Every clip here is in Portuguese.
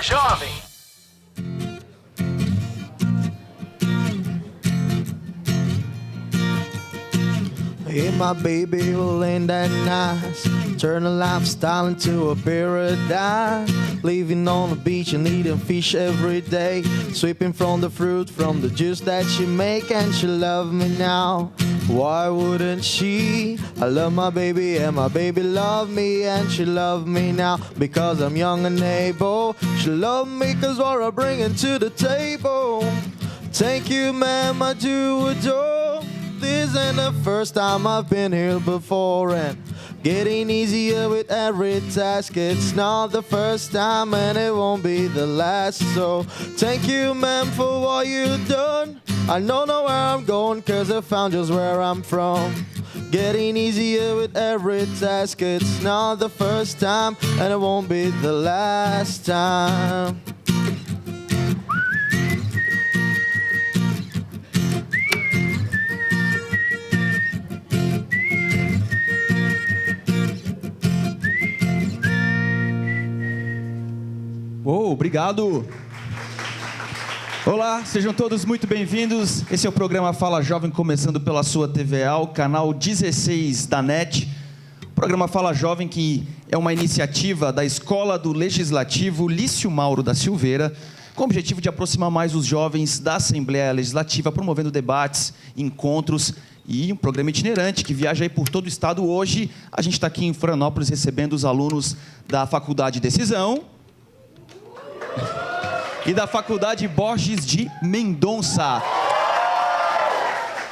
Fala Jovem. Hey, my baby will end that nice. Turn a lifestyle into a paradise. Living on the beach and eating fish every day. Sweeping from the fruit, from the juice that she make. And she love me now. Why wouldn't she? I love my baby and my baby love me. And she love me now because I'm young and able. She love me cause what I bring to the table. Thank you, ma'am, I do adore. This ain't the first time I've been here before, and getting easier with every task. It's not the first time and it won't be the last. So thank you, ma'am, for what you've done. I don't know where I'm going cause I found just where I'm from. Getting easier with every task. It's not the first time and it won't be the last time. Obrigado. Olá, sejam todos muito bem-vindos. Esse é o programa Fala Jovem, começando pela sua TVA, o canal 16 da NET. O programa Fala Jovem, que é uma iniciativa da Escola do Legislativo Lício Mauro da Silveira, com o objetivo de aproximar mais os jovens da Assembleia Legislativa, promovendo debates, encontros e um programa itinerante que viaja aí por todo o estado. Hoje, a gente está aqui em Florianópolis recebendo os alunos da Faculdade Decisão e da Faculdade Borges de Mendonça.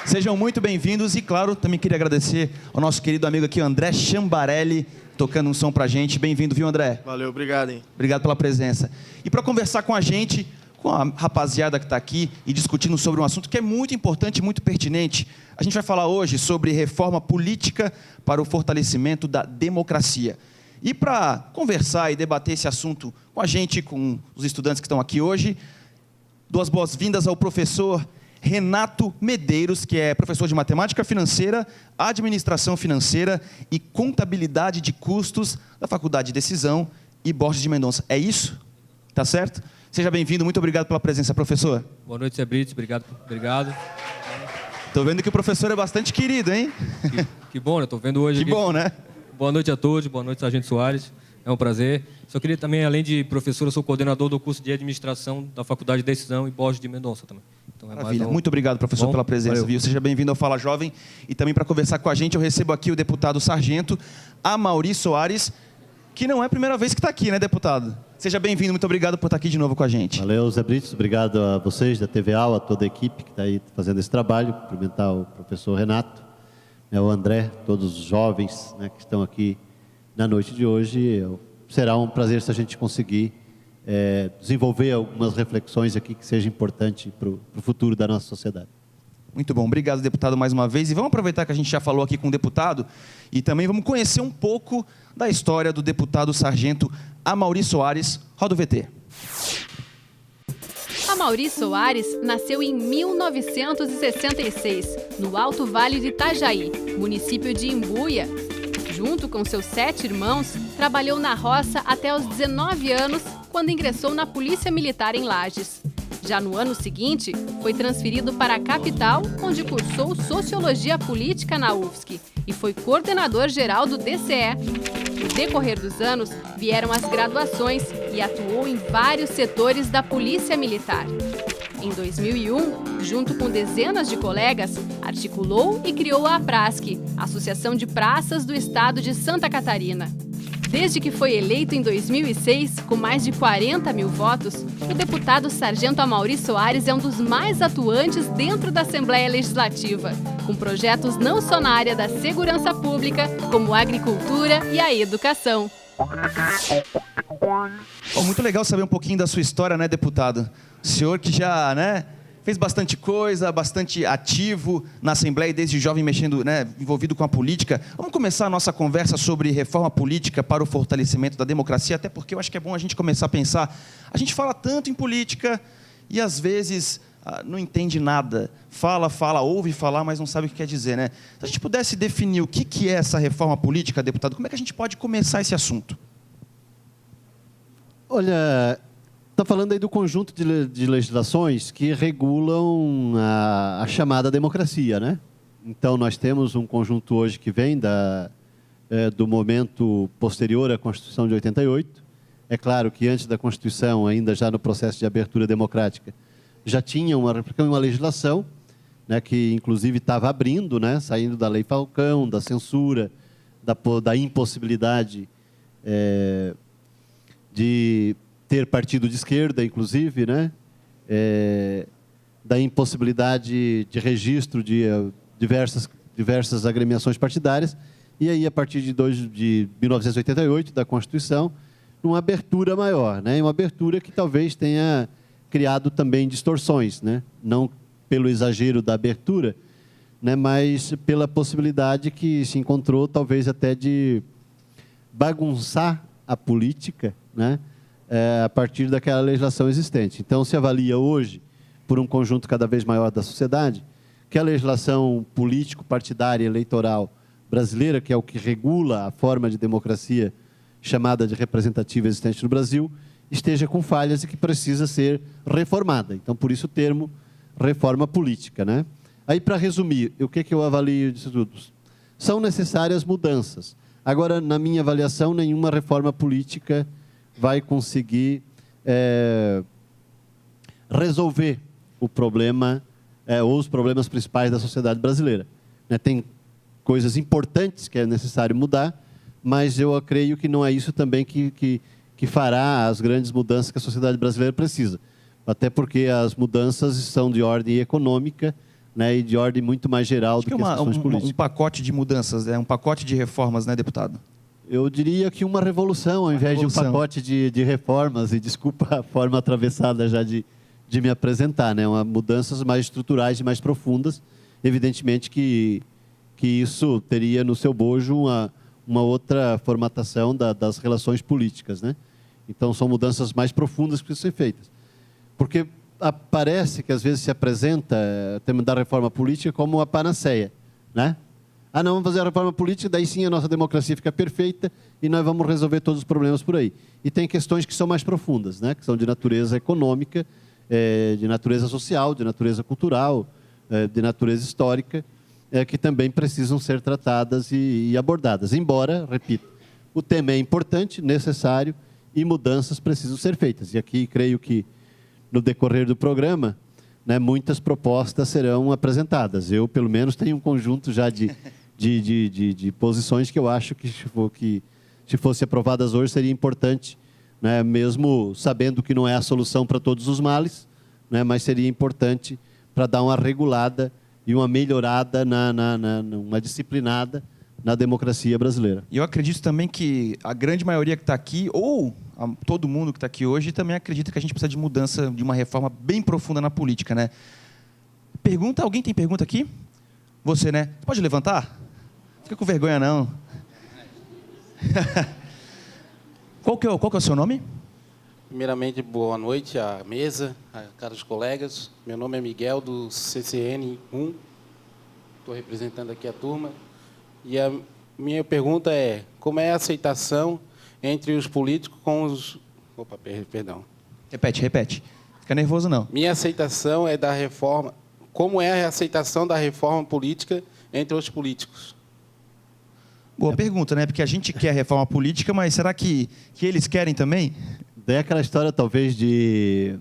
Sejam muito bem-vindos e, claro, também queria agradecer ao nosso querido amigo aqui, André Chambarelli, tocando um som pra gente. Bem-vindo, viu, André? Valeu, obrigado, hein? Obrigado pela presença. E para conversar com a gente, com a rapaziada que está aqui e discutindo sobre um assunto que é muito importante e muito pertinente, a gente vai falar hoje sobre reforma política para o fortalecimento da democracia. E para conversar e debater esse assunto com a gente, com os estudantes que estão aqui hoje, dou as boas-vindas ao professor Renato Medeiros, que é professor de Matemática Financeira, Administração Financeira e Contabilidade de Custos da Faculdade de Decisão e Borges de Mendonça. É isso? Tá certo? Seja bem-vindo, muito obrigado pela presença, professor. Boa noite, Zé Brito, obrigado. Estou vendo que o professor é bastante querido, hein? Que bom, né? Estou vendo hoje Que aqui. bom, né? Boa noite a todos, boa noite, Sargento Soares. É um prazer. Só queria também, além de professor, eu sou coordenador do curso de Administração da Faculdade de Decisão e Borges de Mendonça também. Então, Maravilha. Muito obrigado, professor, bom, pela presença. valeu. Viu? Seja bem-vindo ao Fala Jovem. E também para conversar com a gente, eu recebo aqui o deputado Sargento Amaury Soares, que não é a primeira vez que está aqui, né, deputado? Seja bem-vindo, muito obrigado por estar aqui de novo com a gente. Valeu, Zé Britos, obrigado a vocês da TVA, a toda a equipe que está aí fazendo esse trabalho. Cumprimentar o professor Renato, o André, todos os jovens, né, que estão aqui na noite de hoje. Será um prazer se a gente conseguir desenvolver algumas reflexões aqui que sejam importantes para o futuro da nossa sociedade. Muito bom, obrigado, deputado, mais uma vez. E vamos aproveitar que a gente já falou aqui com o deputado e também vamos conhecer um pouco da história do deputado Sargento Amaury Soares. Roda o VT. Amaury Soares nasceu em 1966, no Alto Vale de Itajaí, município de Imbuia. Junto com seus 7 irmãos, trabalhou na roça até os 19 anos, quando ingressou na Polícia Militar em Lages. Já no ano seguinte, foi transferido para a capital, onde cursou Sociologia Política na UFSC e foi coordenador geral do DCE. No decorrer dos anos, vieram as graduações e atuou em vários setores da Polícia Militar. Em 2001, junto com dezenas de colegas, articulou e criou a APRASC, Associação de Praças do Estado de Santa Catarina. Desde que foi eleito em 2006, com mais de 40 mil votos, o deputado Sargento Amaury Soares é um dos mais atuantes dentro da Assembleia Legislativa, com projetos não só na área da segurança pública, como a agricultura e a educação. Bom, muito legal saber um pouquinho da sua história, né, deputado? O senhor que já, né, fez bastante coisa, bastante ativo na Assembleia, desde jovem mexendo, né, envolvido com a política. Vamos começar a nossa conversa sobre reforma política para o fortalecimento da democracia, até porque eu acho que é bom a gente começar a pensar. A gente fala tanto em política e, às vezes, não entende nada. Fala, ouve falar, mas não sabe o que quer dizer, né? Se a gente pudesse definir o que é essa reforma política, deputado, como é que a gente pode começar esse assunto? Olha, está falando aí do conjunto de legislações que regulam a chamada democracia, né? Então, nós temos um conjunto hoje que vem do momento posterior à Constituição de 88. É claro que antes da Constituição, ainda já no processo de abertura democrática, já tinha uma legislação, né, que inclusive estava abrindo, né, saindo da Lei Falcão, da censura, da impossibilidade de ter partido de esquerda, inclusive, né, da impossibilidade de registro de diversas agremiações partidárias, e aí, a partir de 1988, da Constituição, uma abertura maior, né, uma abertura que talvez tenha criado também distorções, né, não pelo exagero da abertura, né, mas pela possibilidade que se encontrou, talvez até de bagunçar a política, né, a partir daquela legislação existente. Então, se avalia hoje, por um conjunto cada vez maior da sociedade, que a legislação político-partidária eleitoral brasileira, que é o que regula a forma de democracia chamada de representativa existente no Brasil, esteja com falhas e que precisa ser reformada. Então, por isso o termo reforma política, né? Aí, para resumir, o que eu avalio disso tudo? São necessárias mudanças. Agora, na minha avaliação, nenhuma reforma política vai conseguir resolver o problema ou os problemas principais da sociedade brasileira, né? Tem coisas importantes que é necessário mudar, mas eu creio que não é isso também que fará as grandes mudanças que a sociedade brasileira precisa. Até porque as mudanças são de ordem econômica, né, e de ordem muito mais geral do que as questões políticas. Um pacote de mudanças, um pacote de reformas, né, deputado? Eu diria que uma revolução, ao invés de um pacote de reformas, e desculpa a forma atravessada já de me apresentar, né, mudanças mais estruturais e mais profundas. Evidentemente que isso teria no seu bojo uma outra formatação das relações políticas, né? Então, são mudanças mais profundas que precisam ser feitas. Porque parece que, às vezes, se apresenta o tema da reforma política como uma panaceia, né? Ah, não, vamos fazer a reforma política, daí sim a nossa democracia fica perfeita e nós vamos resolver todos os problemas por aí. E tem questões que são mais profundas, né? Que são de natureza econômica, de natureza social, de natureza cultural, de natureza histórica, que também precisam ser tratadas e abordadas. Embora, repito, o tema é importante, necessário, e mudanças precisam ser feitas. E aqui, creio que, no decorrer do programa, né, muitas propostas serão apresentadas. Eu, pelo menos, tenho um conjunto já de posições que eu acho que, se fossem aprovadas hoje, seria importante, né, mesmo sabendo que não é a solução para todos os males, né, mas seria importante para dar uma regulada e uma melhorada, uma disciplinada na democracia brasileira. E eu acredito também que a grande maioria que está aqui, ou todo mundo que está aqui hoje, também acredita que a gente precisa de mudança, de uma reforma bem profunda na política, né? Alguém tem pergunta aqui? Você, né? Você pode levantar? Fica com vergonha, não. Qual que é o seu nome? Primeiramente, boa noite à mesa, a caros colegas. Meu nome é Miguel, do CCN 1. Estou representando aqui a turma. E a minha pergunta é, como é a aceitação entre os políticos com os... Opa, perdão. Repete. Fica nervoso, não. Minha aceitação é da reforma... Como é a aceitação da reforma política entre os políticos? Boa pergunta, né? Porque a gente quer reforma política, mas será que eles querem também? Daí aquela história, talvez, de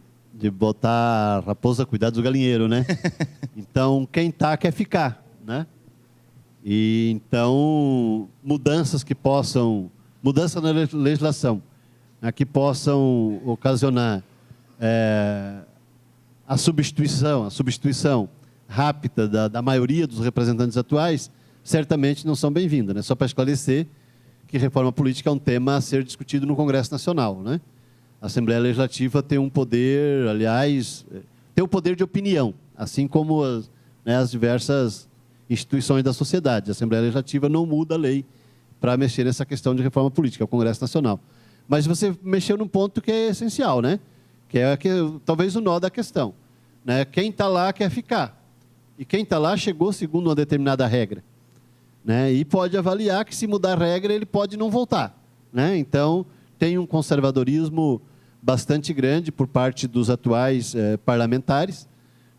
botar a raposa a cuidar dos galinheiros, né? Então, quem tá quer ficar, né? E, então, mudança na legislação, né, que possam ocasionar a substituição rápida da maioria dos representantes atuais, certamente não são bem-vindas, né? Só para esclarecer que reforma política é um tema a ser discutido no Congresso Nacional, né? A Assembleia Legislativa tem um poder, aliás, tem o poder de opinião, assim como as diversas instituições da sociedade. A Assembleia Legislativa não muda a lei para mexer nessa questão de reforma política, é o Congresso Nacional. Mas você mexeu num ponto que é essencial, né? Que é talvez o nó da questão, né? Quem está lá quer ficar. E quem está lá chegou segundo uma determinada regra, né? E pode avaliar que, se mudar a regra, ele pode não voltar, né? Então, tem um conservadorismo bastante grande por parte dos atuais parlamentares,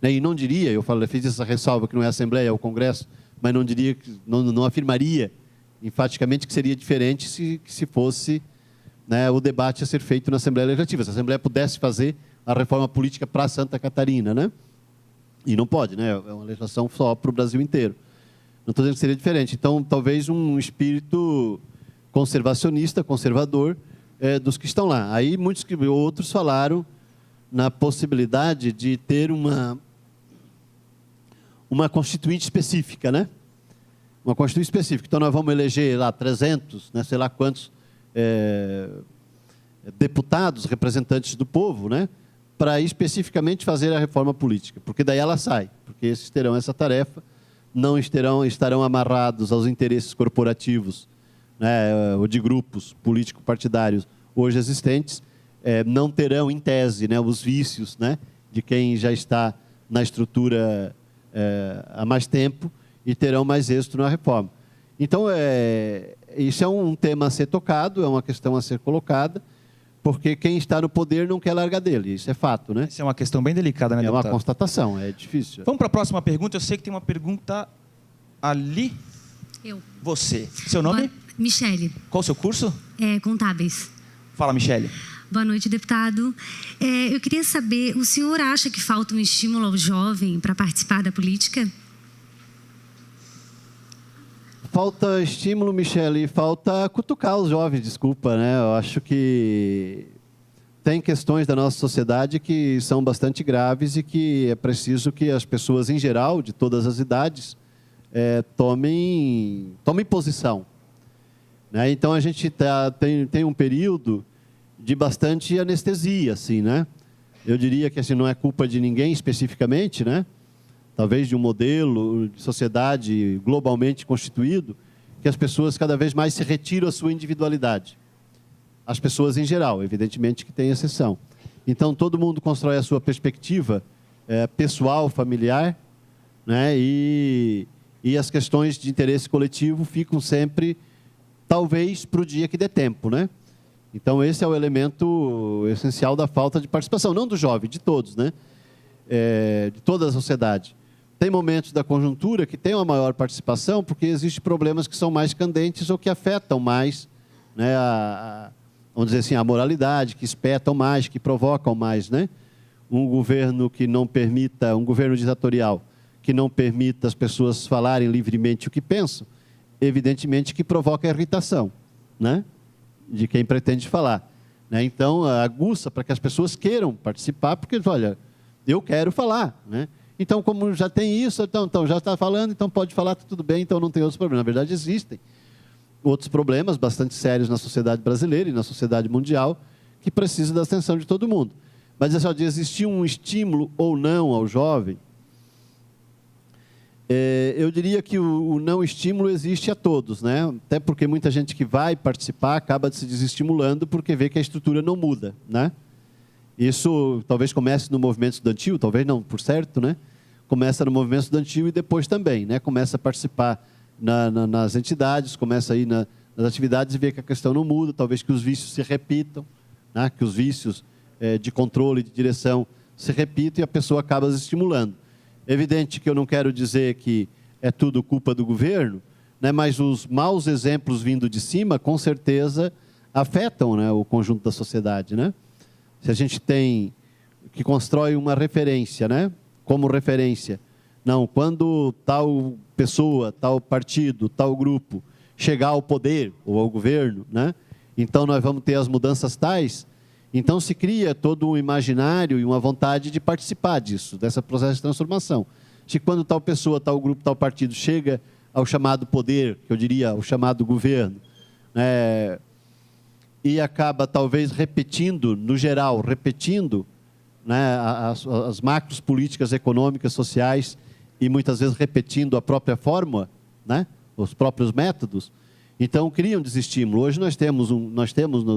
né? E não diria, fiz essa ressalva que não é a Assembleia, é o Congresso, mas não diria, não afirmaria enfaticamente que seria diferente se fosse, né, o debate a ser feito na Assembleia Legislativa. Se a Assembleia pudesse fazer a reforma política para Santa Catarina, né? E não pode, né? É uma legislação só para o Brasil inteiro. Não estou dizendo que seria diferente. Então, talvez um espírito conservacionista, conservador, dos que estão lá. Aí, outros falaram na possibilidade de ter uma constituinte específica, né? Uma constituinte específica. Então, nós vamos eleger lá 300, né, sei lá quantos deputados, representantes do povo, né, para especificamente fazer a reforma política, porque daí ela sai, porque esses terão essa tarefa, não estarão amarrados aos interesses corporativos, né, ou de grupos político-partidários hoje existentes, não terão, em tese, né, os vícios, né, de quem já está na estrutura há mais tempo, e terão mais êxito na reforma. Então, isso é um tema a ser tocado, é uma questão a ser colocada, porque quem está no poder não quer largar dele, isso é fato, né? Isso é uma questão bem delicada, né, deputado? É uma constatação, é difícil. Vamos para a próxima pergunta. Eu sei que tem uma pergunta ali. Eu. Você. Seu nome? Michele. Qual o seu curso? Contábeis. Fala, Michele. Boa noite, deputado. Eu queria saber, o senhor acha que falta um estímulo ao jovem para participar da política? Falta estímulo, Michele, falta cutucar os jovens, desculpa, né? Eu acho que tem questões da nossa sociedade que são bastante graves e que é preciso que as pessoas, em geral, de todas as idades, tomem posição, né? Então, a gente tem um período de bastante anestesia, assim, né? Eu diria que assim, não é culpa de ninguém especificamente, né? Talvez de um modelo de sociedade globalmente constituído, que as pessoas cada vez mais se retiram a sua individualidade. As pessoas em geral, evidentemente que tem exceção. Então, todo mundo constrói a sua perspectiva pessoal, familiar, né? E as questões de interesse coletivo ficam sempre, talvez, para o dia que dê tempo, né? Então, esse é o elemento essencial da falta de participação, não do jovem, de todos, né? De toda a sociedade. Tem momentos da conjuntura que tem uma maior participação, porque existem problemas que são mais candentes ou que afetam mais, né, vamos dizer assim, a moralidade, que espetam mais, que provocam mais, né? Um governo ditatorial, que não permita as pessoas falarem livremente o que pensam, evidentemente que provoca irritação, né, de quem pretende falar, né? Então, aguça para que as pessoas queiram participar, porque, olha, eu quero falar, né? Então, como já tem isso, então já está falando, então pode falar, tá tudo bem, então não tem outros problemas. Na verdade, existem outros problemas bastante sérios na sociedade brasileira e na sociedade mundial que precisam da atenção de todo mundo. Mas, só de existir um estímulo ou não ao jovem, eu diria que o não estímulo existe a todos, né? Até porque muita gente que vai participar acaba se desestimulando porque vê que a estrutura não muda, né? Isso talvez comece no movimento estudantil, talvez não, por certo, né? Começa no movimento estudantil e depois também, né? Começa a participar nas entidades, começa a ir nas atividades e vê que a questão não muda, talvez que os vícios se repitam, né? Que os vícios de controle, de direção se repitam e a pessoa acaba se estimulando. É evidente que eu não quero dizer que é tudo culpa do governo, né? Mas os maus exemplos vindo de cima, com certeza, afetam, né, o conjunto da sociedade, né? Se a gente tem que constrói uma referência, né? Como referência. Não, quando tal pessoa, tal partido, tal grupo chegar ao poder ou ao governo, né? Então nós vamos ter as mudanças tais. Então se cria todo um imaginário e uma vontade de participar disso, desse processo de transformação. Se quando tal pessoa, tal grupo, tal partido chega ao chamado poder, que eu diria o chamado governo, e acaba talvez repetindo, no geral, né, as macros políticas econômicas, sociais, e muitas vezes repetindo a própria fórmula, né, os próprios métodos, então cria um desestímulo. Hoje nós temos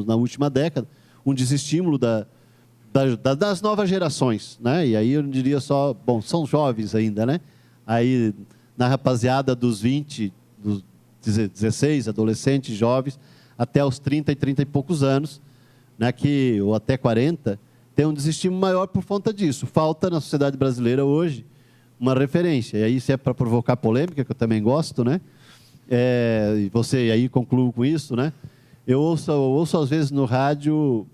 na última década, um desestímulo das novas gerações, né? E aí eu não diria só, bom, são jovens ainda, né? Aí na rapaziada dos 20, dos 16, adolescentes, jovens, até os 30 e poucos anos, né, ou até 40, tem um desestímulo maior por conta disso. Falta na sociedade brasileira hoje uma referência. E aí, se é para provocar polêmica, que eu também gosto, né? E você aí concluo com isso, né? Eu ouço às vezes no rádio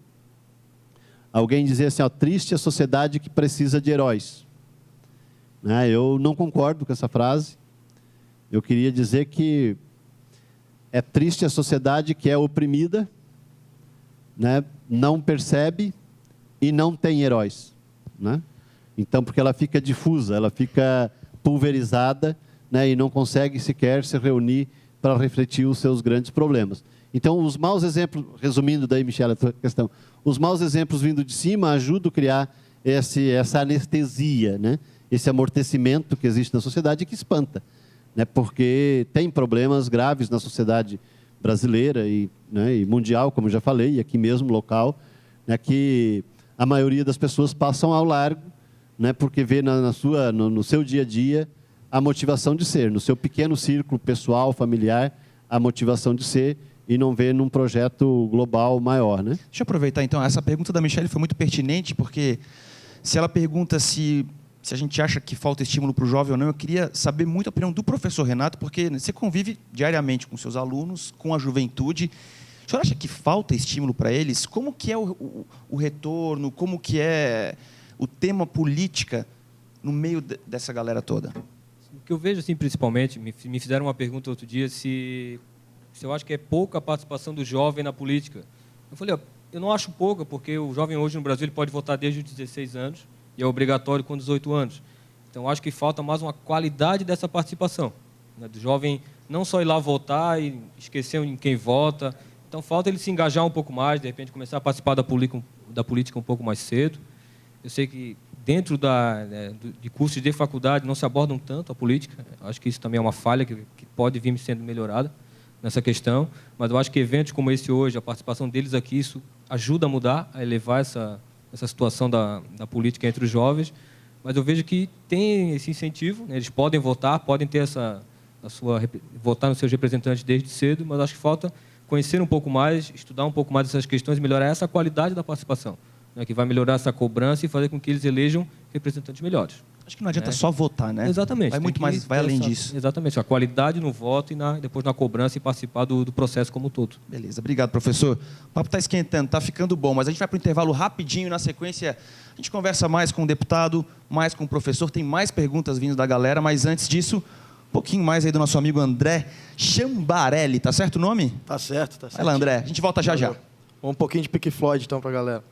alguém dizer assim, ó, triste a sociedade que precisa de heróis. Né? Eu não concordo com essa frase. Eu queria dizer que é triste a sociedade que é oprimida, né? Não percebe e não tem heróis. Né? Então, porque ela fica difusa, ela fica pulverizada, né? E não consegue sequer se reunir para refletir os seus grandes problemas. Então, os maus exemplos, resumindo daí, Michele, a tua questão, os maus exemplos vindo de cima ajudam a criar essa anestesia, né? Esse amortecimento que existe na sociedade e que espanta, né? Porque tem problemas graves na sociedade brasileira né, e mundial, como eu já falei, e aqui mesmo, local, né, que a maioria das pessoas passam ao largo, né, porque vê no seu dia a dia a motivação de ser, no seu pequeno círculo pessoal, familiar, a motivação de ser, e não vê num projeto global maior, né? Deixa eu aproveitar, então, essa pergunta da Michele foi muito pertinente, porque se ela pergunta se a gente acha que falta estímulo para o jovem ou não, eu queria saber muito a opinião do professor Renato, porque você convive diariamente com seus alunos, com a juventude. O senhor acha que falta estímulo para eles? Como que é o retorno? Como que é o tema política no meio dessa galera toda? O que eu vejo, assim, principalmente, me fizeram uma pergunta outro dia se eu acho que é pouca a participação do jovem na política. Eu falei, ó, eu não acho pouca, porque o jovem hoje no Brasil ele pode votar desde os 16 anos e é obrigatório com 18 anos. Então, eu acho que falta mais uma qualidade dessa participação, né, do jovem não só ir lá votar e esquecer em quem vota. Então, falta ele se engajar um pouco mais, de repente começar a participar da política um pouco mais cedo. Eu sei que dentro de cursos de faculdade não se abordam tanto a política. Acho que isso também é uma falha que pode vir sendo melhorada nessa questão, mas eu acho que eventos como esse hoje, a participação deles aqui, isso ajuda a mudar, a elevar essa situação da política entre os jovens, mas eu vejo que tem esse incentivo, né? Eles podem votar, podem ter votar nos seus representantes desde cedo, mas acho que falta conhecer um pouco mais, estudar um pouco mais essas questões e melhorar essa qualidade da participação, né? Que vai melhorar essa cobrança e fazer com que eles elejam representantes melhores. Acho que não adianta só votar, né? Exatamente. Vai muito mais, vai além disso. Exatamente. A qualidade no voto e depois na cobrança e participar do processo como um todo. Beleza. Obrigado, professor. O papo está esquentando, está ficando bom, mas a gente vai para o intervalo rapidinho. Na sequência, a gente conversa mais com o deputado, mais com o professor. Tem mais perguntas vindo da galera, mas antes disso, um pouquinho mais aí do nosso amigo André Chambarelli. Tá certo o nome? Tá certo, tá certo. Vai lá, André. A gente volta já já. Um pouquinho de Pink Floyd, então, pra galera.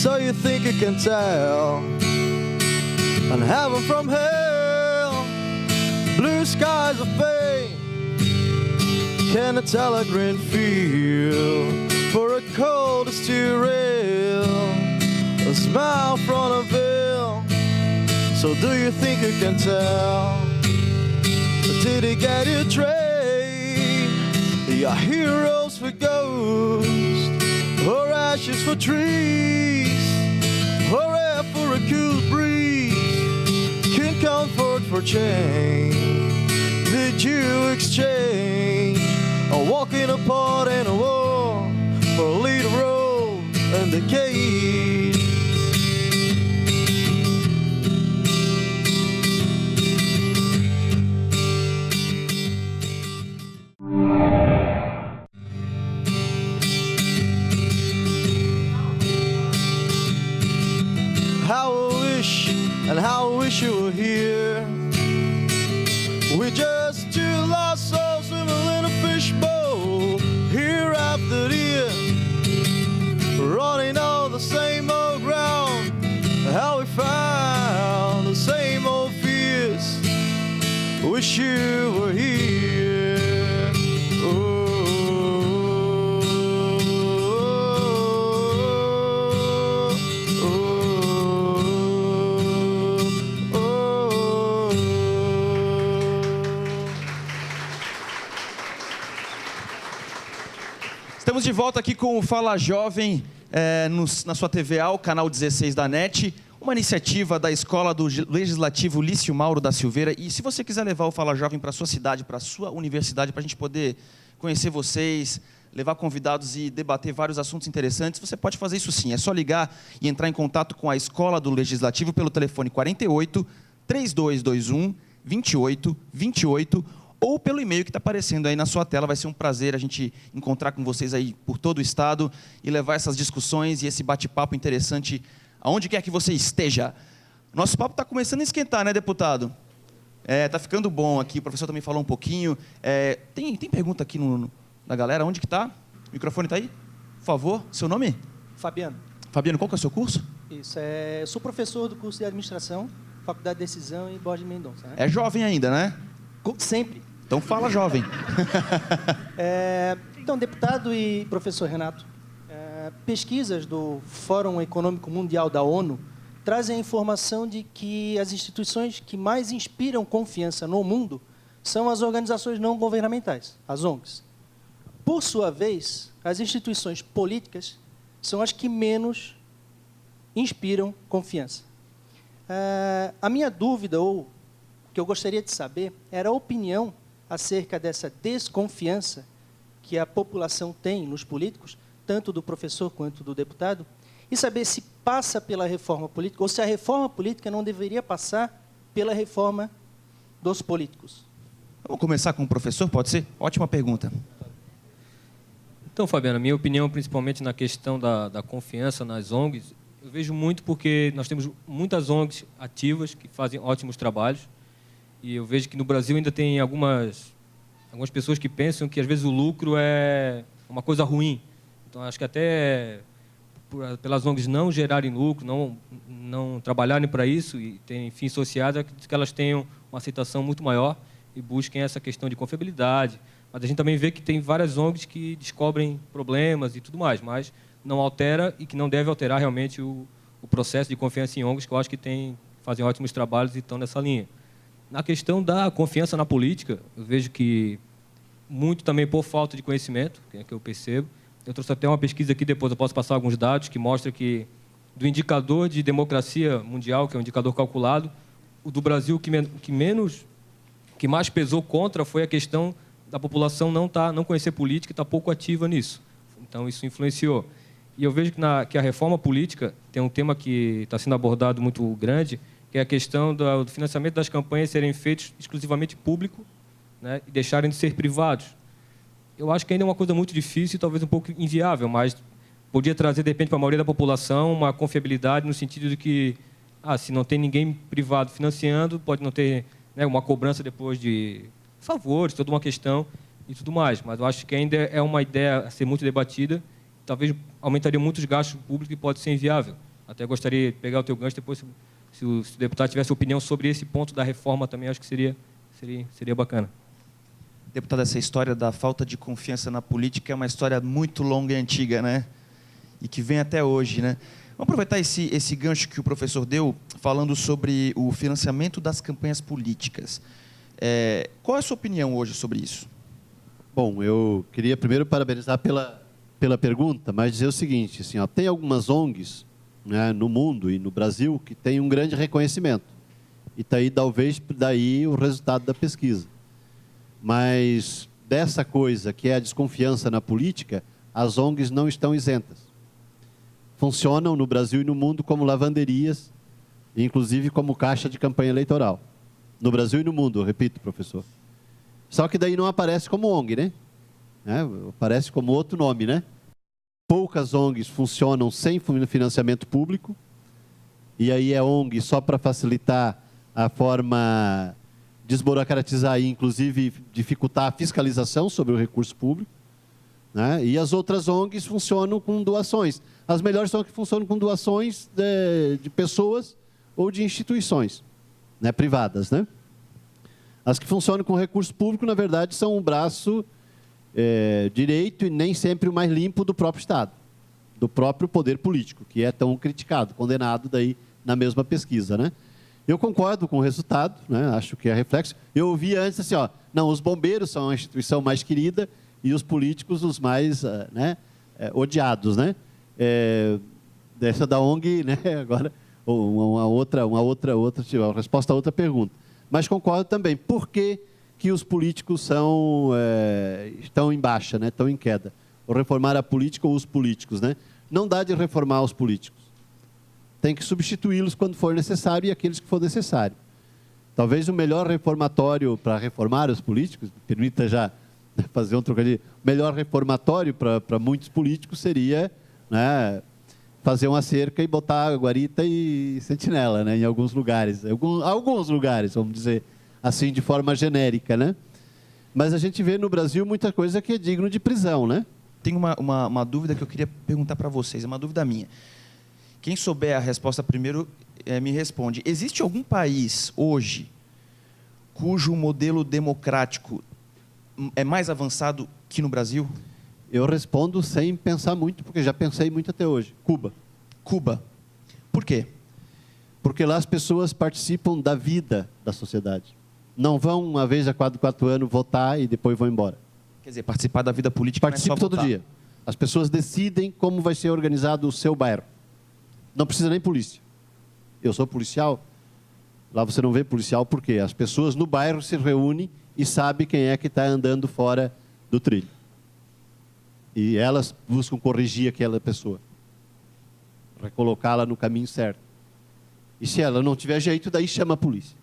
So you think you can tell and heaven from hell, blue skies of fame, can I tell a green field for a cold is too real, a smile from a veil. So do you think you can tell? Did he get you trade your heroes for ghosts, or ashes for trees, or air for a cool breeze, can comfort for change? Did you exchange a walking apart and a war for a lead role in the cage? How I wish you were here. We're just two lost souls swimming in a fishbowl, year after year, running on the same old ground. How we found the same old fears. Wish you were here. Oh. Estamos de volta aqui com o Fala Jovem, na sua TVA, o canal 16 da NET, uma iniciativa da Escola do Legislativo Lício Mauro da Silveira. E se você quiser levar o Fala Jovem para a sua cidade, para a sua universidade, para a gente poder conhecer vocês, levar convidados e debater vários assuntos interessantes, você pode fazer isso sim. É só ligar e entrar em contato com a Escola do Legislativo pelo telefone 48 3221 2828 ou pelo e-mail que está aparecendo aí na sua tela. Vai ser um prazer a gente encontrar com vocês aí por todo o estado e levar essas discussões e esse bate-papo interessante aonde quer que você esteja. Nosso papo está começando a esquentar, né, deputado? Está ficando bom aqui, o professor também falou um pouquinho. Tem pergunta aqui da galera, onde que está? O microfone está aí? Por favor, seu nome? Fabiano. Fabiano, qual que é o seu curso? Isso, eu sou professor do curso de Administração, Faculdade de Decisão e Borges de Mendonça. Né? É jovem ainda, né? Sempre. Então fala jovem. Então, deputado e professor Renato, pesquisas do Fórum Econômico Mundial da ONU trazem a informação de que as instituições que mais inspiram confiança no mundo são as organizações não governamentais, as ONGs. Por sua vez, as instituições políticas são as que menos inspiram confiança. A minha dúvida, ou o que eu gostaria de saber, era a opinião acerca dessa desconfiança que a população tem nos políticos, tanto do professor quanto do deputado, e saber se passa pela reforma política, ou se a reforma política não deveria passar pela reforma dos políticos. Vamos começar com o professor, pode ser? Ótima pergunta. Então, Fabiano, a minha opinião, principalmente na questão da confiança nas ONGs, eu vejo muito porque nós temos muitas ONGs ativas que fazem ótimos trabalhos, e eu vejo que no Brasil ainda tem algumas pessoas que pensam que, às vezes, o lucro é uma coisa ruim. Então, acho que até pelas ONGs não gerarem lucro, não trabalharem para isso e terem fins sociais, acredito que elas tenham uma aceitação muito maior e busquem essa questão de confiabilidade. Mas a gente também vê que tem várias ONGs que descobrem problemas e tudo mais, mas não altera e que não deve alterar realmente o processo de confiança em ONGs, que eu acho que fazem ótimos trabalhos e estão nessa linha. Na questão da confiança na política, eu vejo que muito também por falta de conhecimento, que é que eu percebo. Eu trouxe até uma pesquisa aqui, depois eu posso passar alguns dados, que mostra que do indicador de democracia mundial, que é um indicador calculado, o do Brasil que mais pesou contra foi a questão da população não conhecer política e estar pouco ativa nisso. Então, isso influenciou. E eu vejo que a reforma política tem um tema que está sendo abordado muito grande, que é a questão do financiamento das campanhas serem feitos exclusivamente público, né, e deixarem de ser privados. Eu acho que ainda é uma coisa muito difícil e talvez um pouco inviável, mas podia trazer, de repente, para a maioria da população uma confiabilidade no sentido de que, se não tem ninguém privado financiando, pode não ter, né, uma cobrança depois de favores, toda uma questão e tudo mais. Mas eu acho que ainda é uma ideia a ser muito debatida, talvez aumentaria muito os gastos públicos e pode ser inviável. Até gostaria de pegar o teu gancho depois, se o deputado tivesse opinião sobre esse ponto da reforma também, acho que seria bacana. Deputado, essa história da falta de confiança na política é uma história muito longa e antiga, né? E que vem até hoje, né? Vamos aproveitar esse gancho que o professor deu, falando sobre o financiamento das campanhas políticas. Qual é a sua opinião hoje sobre isso? Bom, eu queria primeiro parabenizar pela pergunta, mas dizer o seguinte, assim, tem algumas ONGs, né, no mundo e no Brasil que têm um grande reconhecimento. E talvez daí o resultado da pesquisa. Mas dessa coisa que é a desconfiança na política, as ONGs não estão isentas. Funcionam no Brasil e no mundo como lavanderias, inclusive como caixa de campanha eleitoral. No Brasil e no mundo, eu repito, professor. Só que daí não aparece como ONG, né? Aparece como outro nome, né? Poucas ONGs funcionam sem financiamento público, e aí é ONG só para facilitar a forma, desburocratizar e, inclusive, dificultar a fiscalização sobre o recurso público, né? E as outras ONGs funcionam com doações. As melhores são as que funcionam com doações de pessoas ou de instituições, né, privadas, né? As que funcionam com recurso público, na verdade, são um braço direito e nem sempre o mais limpo do próprio Estado, do próprio poder político, que é tão criticado, condenado daí na mesma pesquisa, né? Eu concordo com o resultado, né? Acho que é reflexo. Eu ouvi antes assim, não, os bombeiros são a instituição mais querida e os políticos os mais odiados, né? Dessa da ONG, né? Agora uma resposta a outra pergunta. Mas concordo também. Por que os políticos estão em baixa, né? Estão em queda? Ou reformar a política ou os políticos, né? Não dá de reformar os políticos. Tem que substituí-los quando for necessário e aqueles que for necessário. Talvez o melhor reformatório para reformar os políticos, permita já fazer um trocadilho, o melhor reformatório para muitos políticos seria, né, fazer uma cerca e botar guarita e sentinela, né, em alguns lugares. Alguns lugares, vamos dizer assim, de forma genérica, né? Mas a gente vê no Brasil muita coisa que é digno de prisão, né? Tem uma dúvida que eu queria perguntar para vocês, é uma dúvida minha. Quem souber a resposta primeiro, me responde. Existe algum país hoje cujo modelo democrático é mais avançado que no Brasil? Eu respondo sem pensar muito, porque já pensei muito até hoje. Cuba. Cuba. Por quê? Porque lá as pessoas participam da vida da sociedade. Não vão, uma vez a 4 anos, votar e depois vão embora. Quer dizer, participar da vida política não é só Participa todo votar. dia. As pessoas decidem como vai ser organizado o seu bairro. Não precisa nem polícia. Eu sou policial. Lá você não vê policial porque as pessoas no bairro se reúnem e sabem quem é que está andando fora do trilho. E elas buscam corrigir aquela pessoa. Recolocá-la no caminho certo. E se ela não tiver jeito, daí chama a polícia.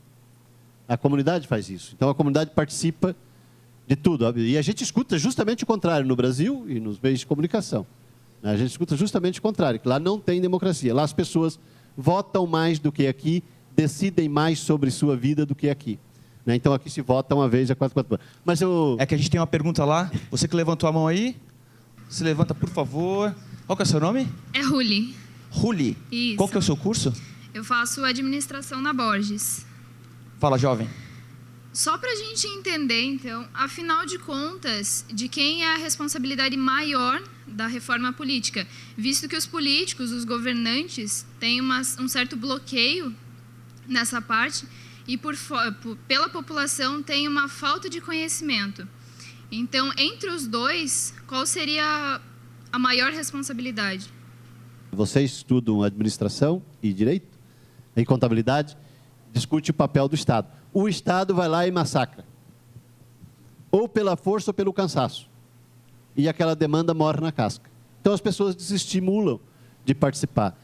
A comunidade faz isso. Então a comunidade participa de tudo. E a gente escuta justamente o contrário no Brasil e nos meios de comunicação. A gente escuta justamente o contrário, que lá não tem democracia. Lá as pessoas votam mais do que aqui, decidem mais sobre sua vida do que aqui. Então aqui se vota uma vez a 4 anos. Mas É que a gente tem uma pergunta lá. Você que levantou a mão aí, se levanta, por favor. Qual que é o seu nome? É Ruli. Ruli. Isso. Qual que é o seu curso? Eu faço administração na Borges. Fala, jovem. Só para a gente entender, então, afinal de contas, de quem é a responsabilidade maior da reforma política, visto que os políticos, os governantes, têm um certo bloqueio nessa parte e pela população tem uma falta de conhecimento. Então, entre os dois, qual seria a maior responsabilidade? Vocês estudam administração e direito, em contabilidade, discute o papel do Estado. O Estado vai lá e massacra. Ou pela força ou pelo cansaço. E aquela demanda morre na casca. Então as pessoas desestimulam de participar.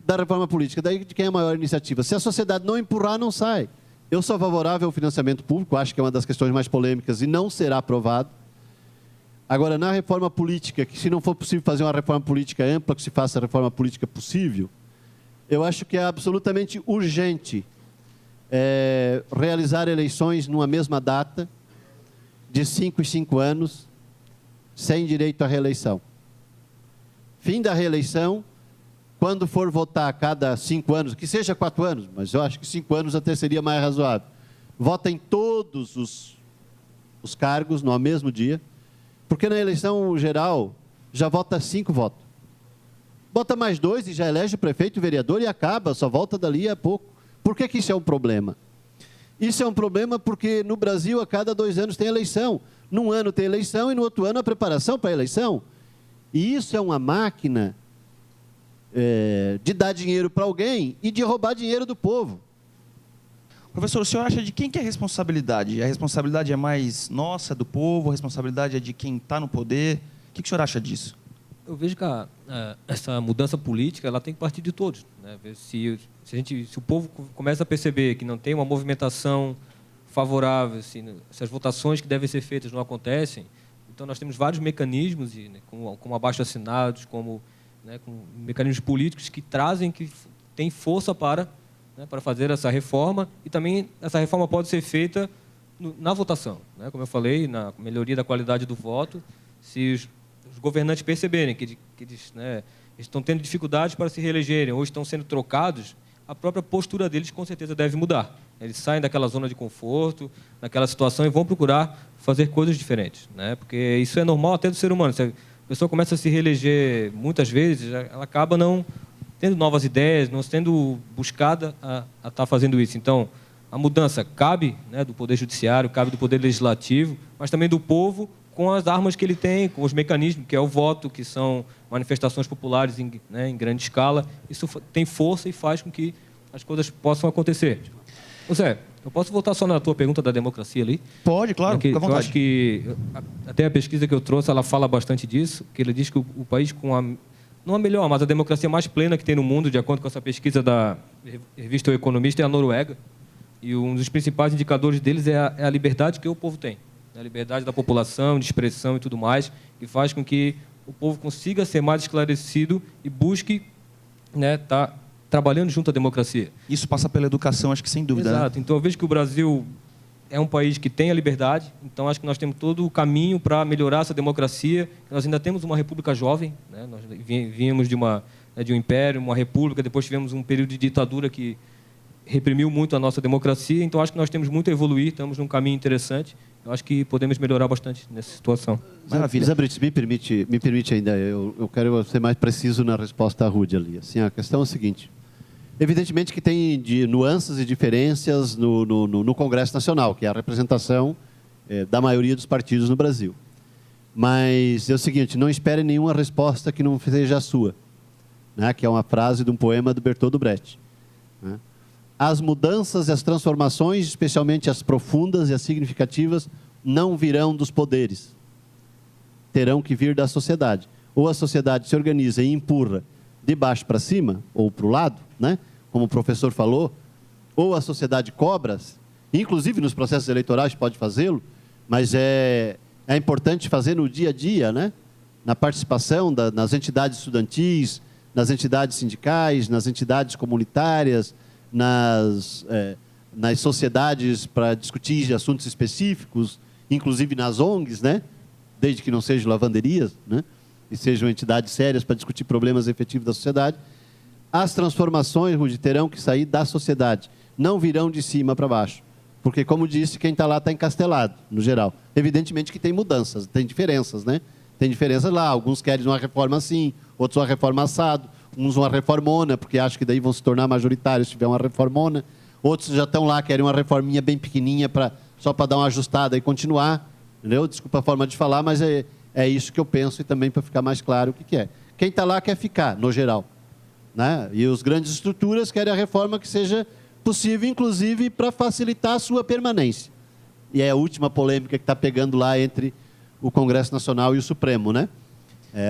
Da reforma política, daí de quem é a maior iniciativa? Se a sociedade não empurrar, não sai. Eu sou favorável ao financiamento público, acho que é uma das questões mais polêmicas e não será aprovado. Agora, na reforma política, que se não for possível fazer uma reforma política ampla, que se faça a reforma política possível, eu acho que é absolutamente urgente realizar eleições numa mesma data, de 5 em 5 anos, sem direito à reeleição. Fim da reeleição, quando for votar a cada 5 anos, que seja 4 anos, mas eu acho que 5 anos até seria mais razoável, vota em todos os cargos no mesmo dia, porque na eleição geral já vota 5 votos. Bota mais 2 e já elege o prefeito e o vereador e acaba, só volta dali a pouco. Por que isso é um problema? Isso é um problema porque no Brasil a cada 2 anos tem eleição. Num ano tem eleição e no outro ano a preparação para a eleição. E isso é uma máquina de dar dinheiro para alguém e de roubar dinheiro do povo. Professor, o senhor acha de quem que é a responsabilidade? A responsabilidade é mais nossa, do povo? A responsabilidade é de quem está no poder? O que o senhor acha disso? Eu vejo que essa mudança política ela tem que partir de todos, né? Se o povo começa a perceber que não tem uma movimentação favorável, se as votações que devem ser feitas não acontecem, então nós temos vários mecanismos, como abaixo-assinados, como mecanismos políticos que têm força para fazer essa reforma, e também essa reforma pode ser feita na votação, né? Como eu falei, na melhoria da qualidade do voto, se os governantes perceberem que eles estão tendo dificuldades para se reelegerem ou estão sendo trocados, a própria postura deles com certeza deve mudar. Eles saem daquela zona de conforto, daquela situação, e vão procurar fazer coisas diferentes, né? Porque isso é normal até do ser humano. Se a pessoa começa a se reeleger muitas vezes, ela acaba não tendo novas ideias, não sendo buscada a estar fazendo isso. Então, a mudança cabe, né, do Poder Judiciário, cabe do Poder Legislativo, mas também do povo com as armas que ele tem, com os mecanismos, que é o voto, que são manifestações populares em grande escala. Isso tem força e faz com que as coisas possam acontecer. Zé, eu posso voltar só na tua pergunta da democracia ali? Pode, claro, fica à vontade. Eu acho que até a pesquisa que eu trouxe, ela fala bastante disso, que ele diz que o país com não a melhor, mas a democracia mais plena que tem no mundo, de acordo com essa pesquisa da revista O Economista, é a Noruega. E um dos principais indicadores deles é a liberdade que o povo tem. A liberdade da população, de expressão e tudo mais, que faz com que o povo consiga ser mais esclarecido e busque tá trabalhando junto à democracia. Isso passa pela educação, acho que sem dúvida. Exato. Né? Então, eu vejo que o Brasil é um país que tem a liberdade, então acho que nós temos todo o caminho para melhorar essa democracia. Nós ainda temos uma república jovem, né? Nós viemos de um império, uma república, depois tivemos um período de ditadura que reprimiu muito a nossa democracia, então acho que nós temos muito a evoluir, estamos num caminho interessante. Eu acho que podemos melhorar bastante nessa situação. Maravilha. Zé Brits, me permite ainda, eu quero ser mais preciso na resposta à Rude ali. Assim, a questão é a seguinte: evidentemente que tem nuances e diferenças no Congresso Nacional, que é a representação da maioria dos partidos no Brasil. Mas é o seguinte, não espere nenhuma resposta que não seja a sua, né? Que é uma frase de um poema do Bertolt Brecht. Né? As mudanças e as transformações, especialmente as profundas e as significativas, não virão dos poderes. Terão que vir da sociedade. Ou a sociedade se organiza e empurra de baixo para cima, ou para o lado, né? Como o professor falou, ou a sociedade cobra, inclusive nos processos eleitorais pode fazê-lo, mas é importante fazer no dia a dia, né? Na participação nas entidades estudantis, nas entidades sindicais, nas entidades comunitárias, nas sociedades para discutir assuntos específicos, inclusive nas ONGs, né? Desde que não sejam lavanderias, né? E sejam entidades sérias para discutir problemas efetivos da sociedade. As transformações, Rudy, terão que sair da sociedade, não virão de cima para baixo. Porque, como disse, quem está lá está encastelado, no geral. Evidentemente que tem mudanças, tem diferenças, né? Tem diferenças lá, alguns querem uma reforma assim, outros uma reforma assado, uns uma reformona, porque acham que daí vão se tornar majoritários se tiver uma reformona. Outros já estão lá, querem uma reforminha bem pequenininha, só para dar uma ajustada e continuar. Entendeu? Desculpa a forma de falar, mas é isso que eu penso e também para ficar mais claro o que é. Quem está lá quer ficar, no geral. Né? E as grandes estruturas querem a reforma que seja possível, inclusive, para facilitar a sua permanência. E é a última polêmica que está pegando lá entre o Congresso Nacional e o Supremo, né?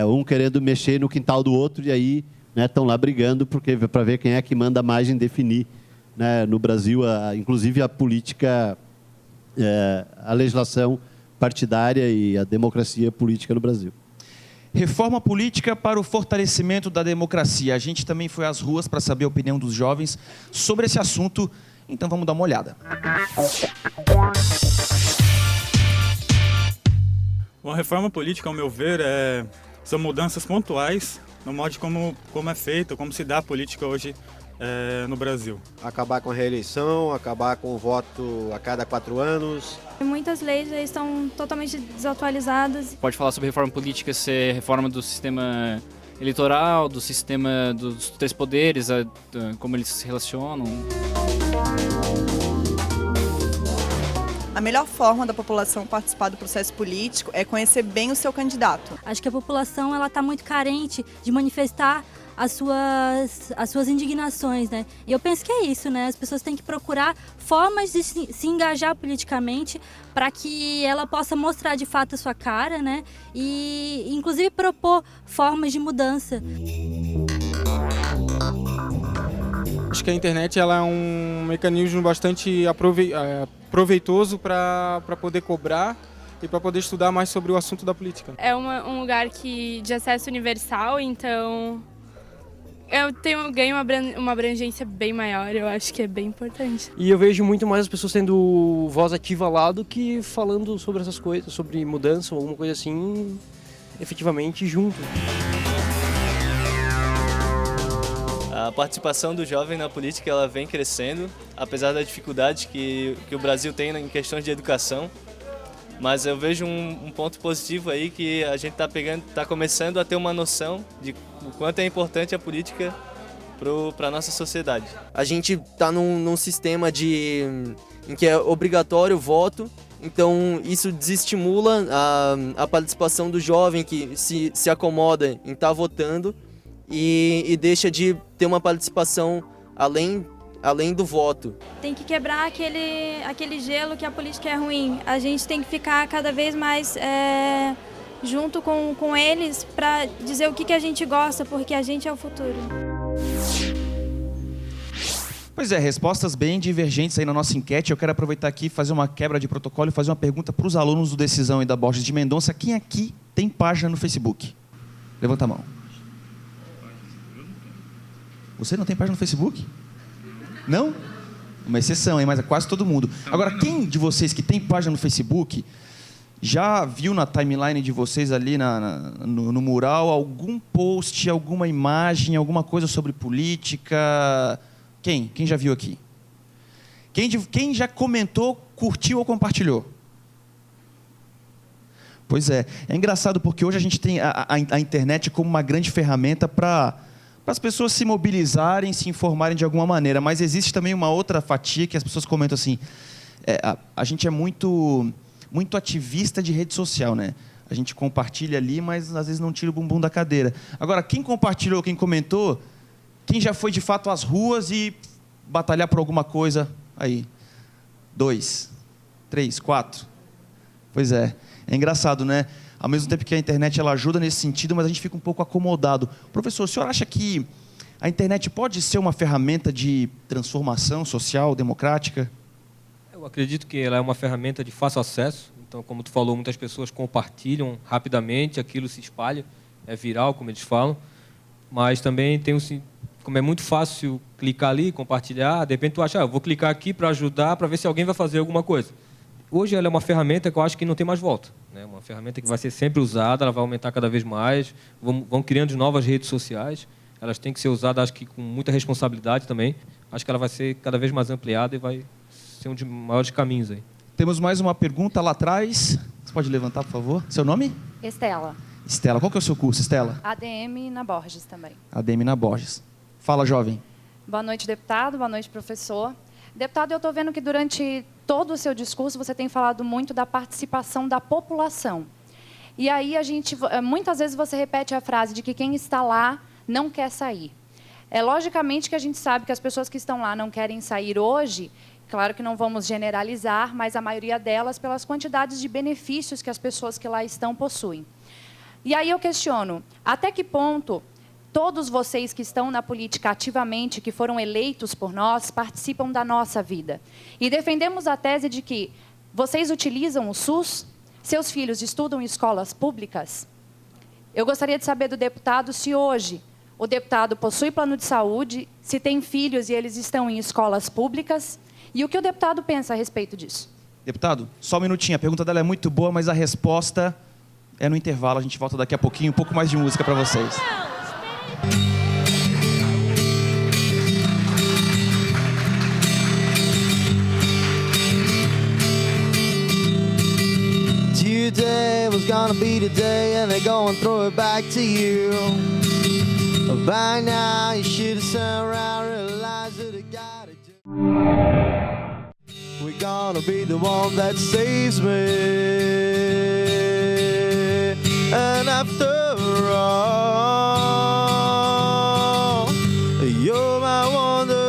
Um querendo mexer no quintal do outro e aí estão lá brigando para ver quem é que manda mais em definir, né, no Brasil, inclusive a política, a legislação partidária e a democracia política no Brasil. Reforma política para o fortalecimento da democracia. A gente também foi às ruas para saber a opinião dos jovens sobre esse assunto, então vamos dar uma olhada. Bom, a reforma política, ao meu ver, são mudanças pontuais no modo de como é feito, como se dá a política hoje no Brasil. Acabar com a reeleição, acabar com o voto a cada 4 anos. Muitas leis já estão totalmente desatualizadas. Pode falar sobre reforma política, ser reforma do sistema eleitoral, do sistema dos 3 poderes, como eles se relacionam. A melhor forma da população participar do processo político é conhecer bem o seu candidato. Acho que a população está muito carente de manifestar as suas indignações, né? E eu penso que é isso, né? As pessoas têm que procurar formas de se engajar politicamente para que ela possa mostrar de fato a sua cara, né? E, inclusive, propor formas de mudança. Acho que a internet ela é um mecanismo bastante proveitoso para poder cobrar e para poder estudar mais sobre o assunto da política. É um lugar de acesso universal, então eu ganho uma abrangência bem maior, eu acho que é bem importante. E eu vejo muito mais as pessoas tendo voz ativa lá do que falando sobre essas coisas, sobre mudança ou alguma coisa assim, efetivamente junto. A participação do jovem na política ela vem crescendo, apesar da dificuldade que o Brasil tem em questões de educação. Mas eu vejo um ponto positivo aí que a gente está começando a ter uma noção de o quanto é importante a política para a nossa sociedade. A gente está num sistema em que é obrigatório o voto, Então, isso desestimula a participação do jovem que se acomoda em estar votando e deixa de ter uma participação além do voto. Tem que quebrar aquele gelo que a política é ruim. A gente tem que ficar cada vez mais junto com eles para dizer o que a gente gosta, porque a gente é o futuro. Pois é, respostas bem divergentes aí na nossa enquete. Eu quero aproveitar aqui e fazer uma quebra de protocolo e fazer uma pergunta para os alunos do Decisão e da Borges de Mendonça. Quem aqui tem página no Facebook? Levanta a mão. Você não tem página no Facebook? Não? Uma exceção, hein? Mas é quase todo mundo. Agora, quem de vocês que tem página no Facebook já viu na timeline de vocês ali no mural algum post, alguma imagem, alguma coisa sobre política? Quem? Quem já viu aqui? Quem já comentou, curtiu ou compartilhou? Pois é. É engraçado porque hoje a gente tem a internet como uma grande ferramenta para as pessoas se mobilizarem, se informarem de alguma maneira. Mas existe também uma outra fatia que as pessoas comentam assim, a gente é muito ativista de rede social, né? A gente compartilha ali, mas às vezes não tira o bumbum da cadeira. Agora, quem compartilhou, quem comentou, quem já foi de fato às ruas e batalhar por alguma coisa aí? 2, 3, 4. Pois é. É engraçado, né? Ao mesmo tempo que a internet ela ajuda nesse sentido, mas a gente fica um pouco acomodado. Professor, o senhor acha que a internet pode ser uma ferramenta de transformação social, democrática? Eu acredito que ela é uma ferramenta de fácil acesso. Então, como tu falou, muitas pessoas compartilham rapidamente, aquilo se espalha, é viral, como eles falam. Mas também tem como é muito fácil clicar ali, compartilhar, de repente tu acha, eu vou clicar aqui para ajudar, para ver se alguém vai fazer alguma coisa. Hoje ela é uma ferramenta que eu acho que não tem mais volta, né? Uma ferramenta que vai ser sempre usada, ela vai aumentar cada vez mais, vão criando novas redes sociais, elas têm que ser usadas, acho que com muita responsabilidade também. Acho que ela vai ser cada vez mais ampliada e vai ser um dos maiores caminhos aí. Temos mais uma pergunta lá atrás. Você pode levantar, por favor? Seu nome? Estela. Estela. Qual que é o seu curso, Estela? ADM na Borges também. ADM na Borges. Fala, jovem. Boa noite, deputado. Boa noite, professor. Deputado, eu estou vendo que durante todo o seu discurso você tem falado muito da participação da população. E aí muitas vezes você repete a frase de que quem está lá não quer sair. Logicamente que a gente sabe que as pessoas que estão lá não querem sair hoje, claro que não vamos generalizar, mas a maioria delas pelas quantidades de benefícios que as pessoas que lá estão possuem. E aí eu questiono, até que ponto todos vocês que estão na política ativamente, que foram eleitos por nós, participam da nossa vida? E defendemos a tese de que vocês utilizam o SUS, seus filhos estudam em escolas públicas. Eu gostaria de saber do deputado se hoje o deputado possui plano de saúde, se tem filhos e eles estão em escolas públicas, e o que o deputado pensa a respeito disso. Deputado, só um minutinho, a pergunta dela é muito boa, mas a resposta é no intervalo, a gente volta daqui a pouquinho, um pouco mais de música para vocês. Today was gonna be the day and they're gonna throw it back to you. By now you should have turned around, realized that it got it. We're gonna be the one that saves me. And after all, you're my wonderwall.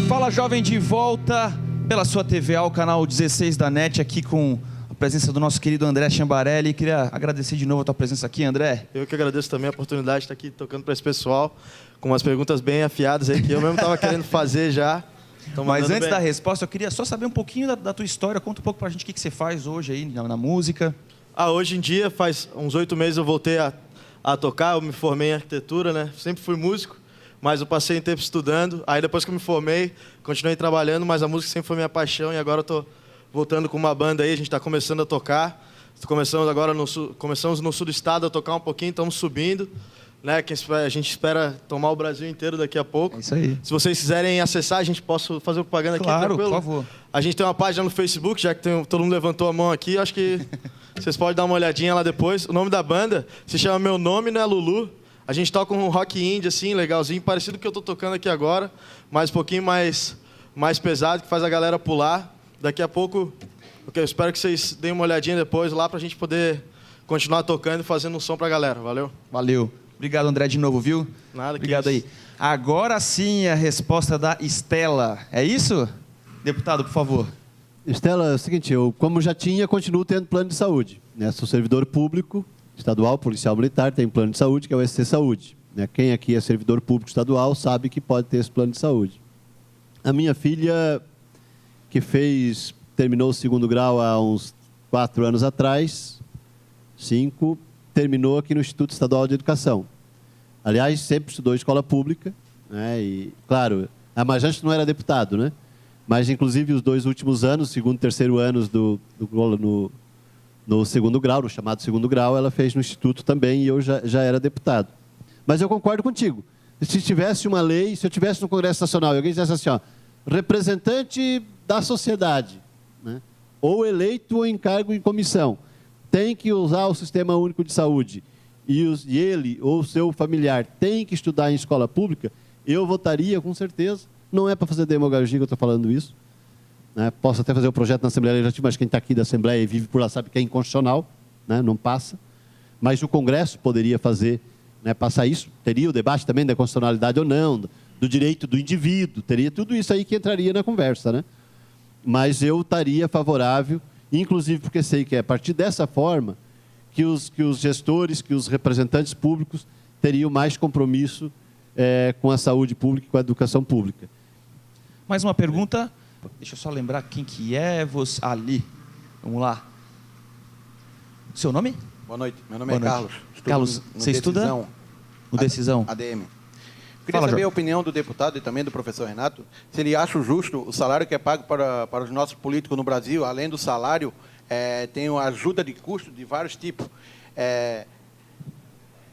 Fala, jovem, de volta pela sua TVA, o canal 16 da NET, aqui com a presença do nosso querido André Chambarelli. Queria agradecer de novo a tua presença aqui, André. Eu que agradeço também a oportunidade de estar aqui tocando para esse pessoal, com umas perguntas bem afiadas aí, que eu mesmo estava querendo fazer já. Mas antes da resposta, eu queria só saber um pouquinho da tua história. Conta um pouco pra gente o que você faz hoje aí na música. Hoje em dia, faz uns 8 meses eu voltei a tocar, eu me formei em arquitetura, né? Sempre fui músico, mas eu passei um tempo estudando. Aí depois que eu me formei, continuei trabalhando, mas a música sempre foi minha paixão e agora eu tô voltando com uma banda aí, a gente está começando a tocar. Começamos no sul do estado a tocar um pouquinho, estamos subindo. né? Que a gente espera tomar o Brasil inteiro daqui a pouco. É isso aí. Se vocês quiserem acessar, a gente posso fazer propaganda aqui, Claro, tranquilo? por favor. A gente tem uma página no Facebook, já que todo mundo levantou a mão aqui, acho que vocês podem dar uma olhadinha lá depois. O nome da banda se chama Meu Nome Não é Lulu. A gente toca um rock indie, assim, legalzinho, parecido com o que eu tô tocando aqui agora, mas um pouquinho mais pesado, que faz a galera pular. Daqui a pouco, eu espero que vocês deem uma olhadinha depois lá pra gente poder continuar tocando e fazendo um som pra galera. Valeu? Valeu. Obrigado, André, de novo, viu? Nada, obrigado aí. Agora sim, a resposta da Estela. É isso? Deputado, por favor. Estela, é o seguinte, eu, como já tinha, continuo tendo plano de saúde. Né? Sou servidor público, estadual, policial militar, tenho plano de saúde, que é o SC Saúde. Né? Quem aqui é servidor público estadual sabe que pode ter esse plano de saúde. A minha filha, que terminou o 2º grau há uns 4 anos atrás, 5, terminou aqui no Instituto Estadual de Educação. Aliás, sempre estudou em escola pública, né? E, claro, a Majante não era deputado, né? Mas, inclusive, os 2 últimos anos, 2º e 3º anos no 2º grau, no chamado 2º grau, ela fez no Instituto também e eu já era deputado. Mas eu concordo contigo. Se tivesse uma lei, se eu tivesse no Congresso Nacional e alguém dissesse assim, ó, representante da sociedade, né? Ou eleito ou em cargo em comissão, tem que usar o Sistema Único de Saúde e ele ou o seu familiar tem que estudar em escola pública, eu votaria com certeza. Não é para fazer demagogia que eu estou falando isso. Né? Posso até fazer o projeto na Assembleia Legislativa, mas quem está aqui da Assembleia e vive por lá sabe que é inconstitucional, né? Não passa. Mas o Congresso poderia fazer, né, passar isso. Teria o debate também da constitucionalidade ou não, do direito do indivíduo, teria tudo isso aí que entraria na conversa. Né? Mas eu estaria favorável, inclusive porque sei que é a partir dessa forma que os gestores, que os representantes públicos teriam mais compromisso com a saúde pública e com a educação pública. Mais uma pergunta. Deixa eu só lembrar quem que é você. Ali. Vamos lá. Seu nome? Boa noite. Meu nome é Carlos. Carlos, você estuda? No Decisão. ADM. Queria saber a opinião do deputado e também do professor Renato, se ele acha justo o salário que é pago para os nossos políticos no Brasil, além do salário, tem uma ajuda de custo de vários tipos.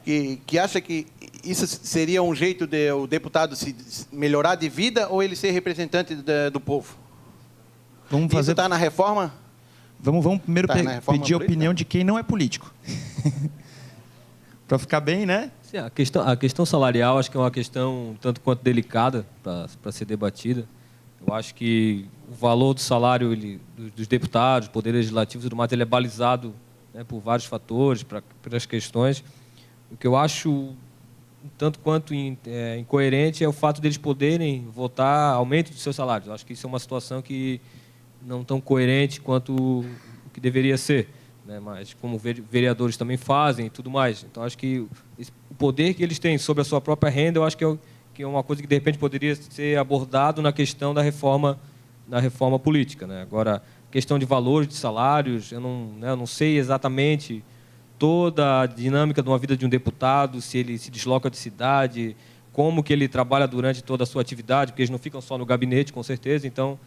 Que acha que isso seria um jeito de o deputado se melhorar de vida ou ele ser representante do povo? Vamos fazer. Isso está na reforma? Vamos primeiro pedir a opinião de quem não é político. Para ficar bem, né? Sim, a questão salarial acho que é uma questão tanto quanto delicada para ser debatida. Eu acho que o valor do salário dos deputados, poder legislativo e tudo mais, ele é balizado, né, por vários fatores, pelas questões. O que eu acho tanto quanto incoerente é o fato deles poderem votar aumento dos seus salários. Eu acho que isso é uma situação que não tão coerente quanto o que deveria ser, né? Mas como vereadores também fazem e tudo mais. Então, acho que o poder que eles têm sobre a sua própria renda, eu acho que é uma coisa que, de repente, poderia ser abordado na questão da reforma política, né? Agora, questão de valores de salários, eu não sei exatamente toda a dinâmica de uma vida de um deputado, se ele se desloca de cidade, como que ele trabalha durante toda a sua atividade, porque eles não ficam só no gabinete, com certeza. Então,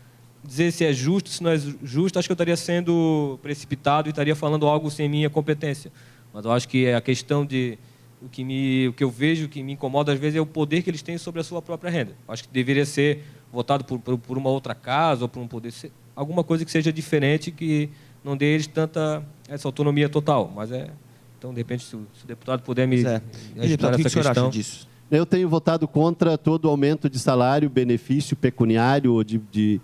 dizer se é justo, se não é justo, acho que eu estaria sendo precipitado e estaria falando algo sem minha competência. Mas eu acho que a questão de o que eu vejo, que me incomoda às vezes, é o poder que eles têm sobre a sua própria renda. Acho que deveria ser votado por uma outra casa ou por um poder, alguma coisa que seja diferente, que não dê eles tanta essa autonomia total. Mas então, de repente, se o deputado puder me ajudar nessa questão. Acha disso? Eu tenho votado contra todo aumento de salário, benefício pecuniário, de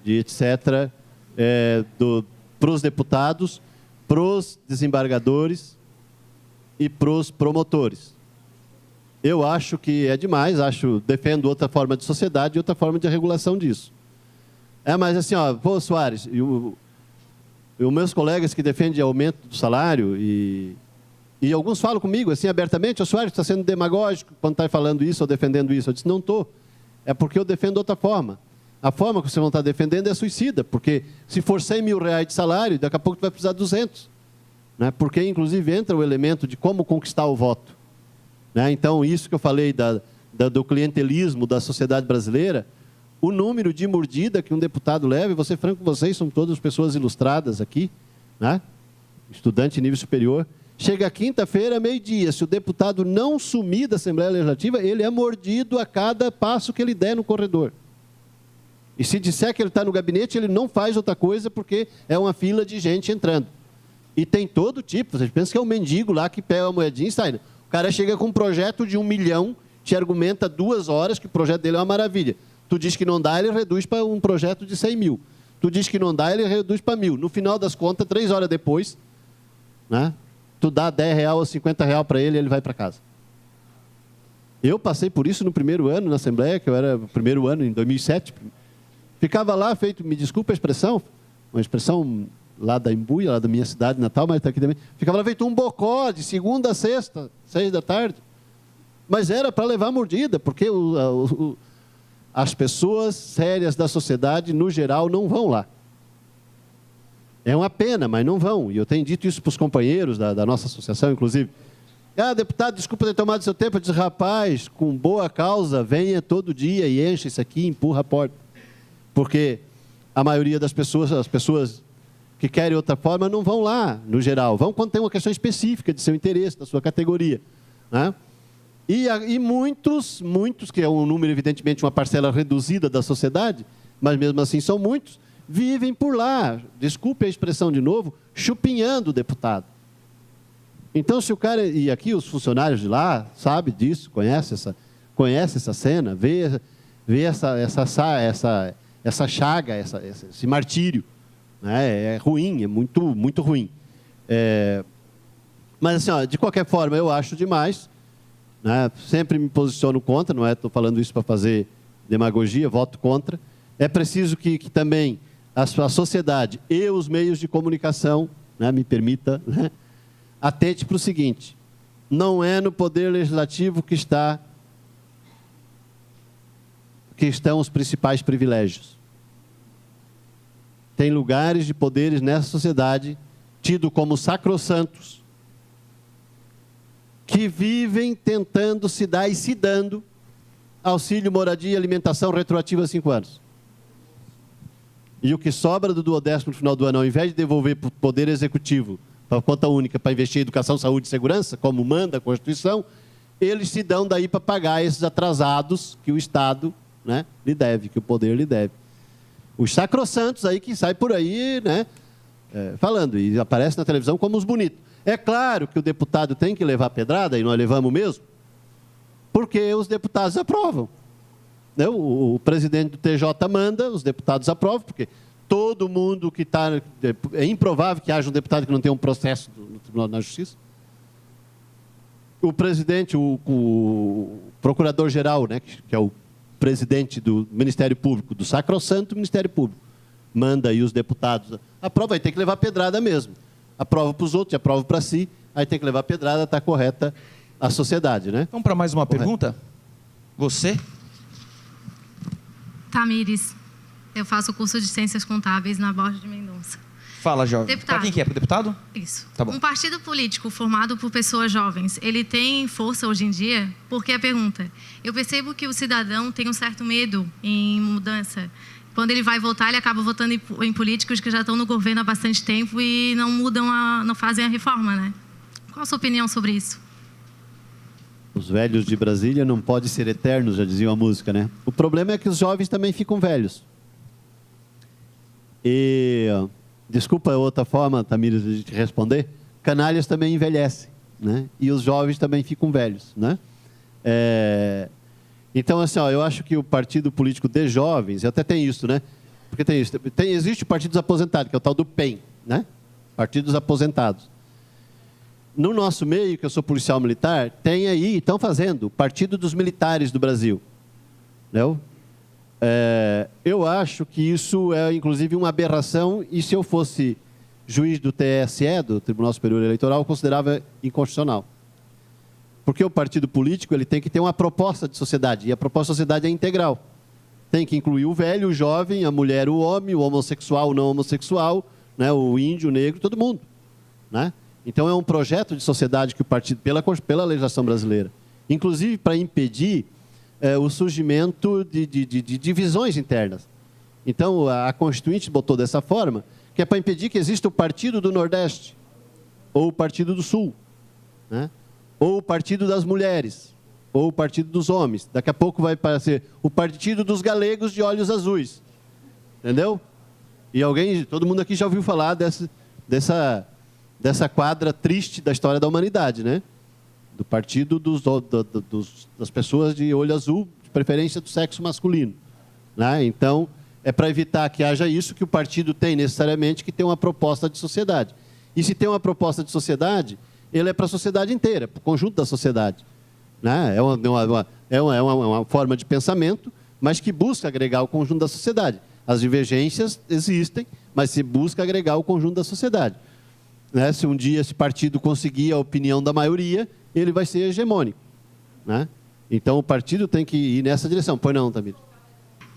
etc., para os deputados, para os desembargadores e para os promotores. Eu acho que é demais, defendo outra forma de sociedade e outra forma de regulação disso. Mas assim, pô, Soares, e os meus colegas que defendem aumento do salário, e alguns falam comigo assim abertamente, Soares, está sendo demagógico quando está falando isso ou defendendo isso. Eu disse, não estou. É porque eu defendo outra forma. A forma que vocês vão estar defendendo é suicida, porque se for 100 mil reais de salário, daqui a pouco tu vai precisar de 200. Né? Porque, inclusive, entra o elemento de como conquistar o voto. Né? Então, isso que eu falei do clientelismo da sociedade brasileira, o número de mordida que um deputado leva, e vou ser franco com vocês, são todas pessoas ilustradas aqui, né? Estudante de nível superior, Chega quinta-feira, meio-dia. Se o deputado não sumir da Assembleia Legislativa, ele é mordido a cada passo que ele der no corredor. E se disser que ele está no gabinete, ele não faz outra coisa porque é uma fila de gente entrando. E tem todo tipo. Você pensa que é um mendigo lá que pega a moedinha e sai. O cara chega com um projeto de 1 milhão, te argumenta 2 horas que o projeto dele é uma maravilha. Tu diz que não dá, ele reduz para um projeto de 100 mil. Tu diz que não dá, ele reduz para 1.000. No final das contas, 3 horas depois, né, tu dá R$10 ou R$50 para ele e ele vai para casa. Eu passei por isso no primeiro ano na Assembleia, que eu era o primeiro ano, em 2007. Ficava lá feito, me desculpa a expressão, uma expressão lá da Embuia, lá da minha cidade natal, mas está aqui também. Ficava lá feito um bocó de segunda a sexta, 6 da tarde. Mas era para levar mordida, porque as pessoas sérias da sociedade, no geral, não vão lá. É uma pena, mas não vão. E eu tenho dito isso para os companheiros da nossa associação, inclusive. Ah, deputado, desculpa ter tomado seu tempo. Eu disse, rapaz, com boa causa, venha todo dia e enche isso aqui, empurra a porta. Porque a maioria das pessoas, as pessoas que querem outra forma, não vão lá, no geral. Vão quando tem uma questão específica de seu interesse, da sua categoria, né? E muitos, que é um número, evidentemente, uma parcela reduzida da sociedade, mas mesmo assim são muitos, vivem por lá, desculpe a expressão de novo, chupinhando o deputado. Então, se o cara, e aqui os funcionários de lá sabem disso, conhece essa cena, vê essa chaga, esse martírio, né? É ruim, é muito, muito ruim. Mas, assim, ó, de qualquer forma, eu acho demais, né? Sempre me posiciono contra, não estou falando isso para fazer demagogia, voto contra. É preciso que também a sociedade e os meios de comunicação, né, me permita, né, atente para o seguinte: não é no poder legislativo que estão os principais privilégios. Tem lugares de poderes nessa sociedade tido como sacrossantos, que vivem tentando se dar e se dando auxílio, moradia e alimentação retroativa a 5 anos. E o que sobra do 10º no final do ano, ao invés de devolver para o Poder Executivo, para a conta única, para investir em educação, saúde e segurança, como manda a Constituição, eles se dão daí para pagar esses atrasados que o Estado, né, lhe deve, que o poder lhe deve. Os sacrossantos aí que saem por aí, né, falando, e aparece na televisão como os bonitos. É claro que o deputado tem que levar pedrada, e nós levamos mesmo, porque os deputados aprovam. Né? O presidente do TJ manda, os deputados aprovam, porque todo mundo que está... É improvável que haja um deputado que não tenha um processo no Tribunal da Justiça. O presidente, o procurador-geral, né, que é o presidente do Ministério Público, do sacrossanto Ministério Público, manda aí os deputados. Aprova, vai ter que levar pedrada mesmo. Aprova para os outros, aprova para si, aí tem que levar pedrada, está correta a sociedade, né? Vamos para mais uma pergunta? Você? Tamires, eu faço o curso de Ciências Contábeis na Borges de Mendonça. Fala, jovem. Para quem que é? Para o deputado? Isso. Tá bom. Um partido político formado por pessoas jovens, ele tem força hoje em dia? Porque a pergunta, eu percebo que o cidadão tem um certo medo em mudança. Quando ele vai votar, ele acaba votando em políticos que já estão no governo há bastante tempo e não mudam, não fazem a reforma, né? Qual a sua opinião sobre isso? Os velhos de Brasília não podem ser eternos, já dizia a música, né? O problema é que os jovens também ficam velhos. E, desculpa outra forma, Tamires, de te responder, canalhas também envelhecem, né? E os jovens também ficam velhos, né? Então, assim, ó, eu acho que o partido político de jovens, até tem isso, né? Porque tem isso. Existe o partido dos aposentados, que é o tal do PEN, né? Partido dos aposentados. No nosso meio, que eu sou policial militar, tem aí, estão fazendo, o Partido dos Militares do Brasil. Entendeu? Eu acho que isso é, inclusive, uma aberração, e se eu fosse juiz do TSE, do Tribunal Superior Eleitoral, eu considerava inconstitucional. Porque o partido político ele tem que ter uma proposta de sociedade, e a proposta de sociedade é integral. Tem que incluir o velho, o jovem, a mulher, o homem, o homossexual, o não homossexual, né, o índio, o negro, todo mundo. Né? Então, é um projeto de sociedade que o partido, pela legislação brasileira, inclusive para impedir o surgimento de divisões internas. Então, a Constituinte botou dessa forma, que é para impedir que exista o Partido do Nordeste ou o Partido do Sul. né? Ou o Partido das Mulheres, ou o Partido dos Homens. Daqui a pouco vai aparecer o Partido dos Galegos de Olhos Azuis. Entendeu? E todo mundo aqui já ouviu falar dessa quadra triste da história da humanidade, né? Do partido das pessoas de olho azul, de preferência do sexo masculino, né? Então, é para evitar que haja isso que o partido tem necessariamente que ter uma proposta de sociedade. E se tem uma proposta de sociedade, ele é para a sociedade inteira, para o conjunto da sociedade, né? É uma forma de pensamento, mas que busca agregar o conjunto da sociedade. As divergências existem, mas se busca agregar o conjunto da sociedade, né? Se um dia esse partido conseguir a opinião da maioria, ele vai ser hegemônico, né? Então o partido tem que ir nessa direção. Pois não, Tamir?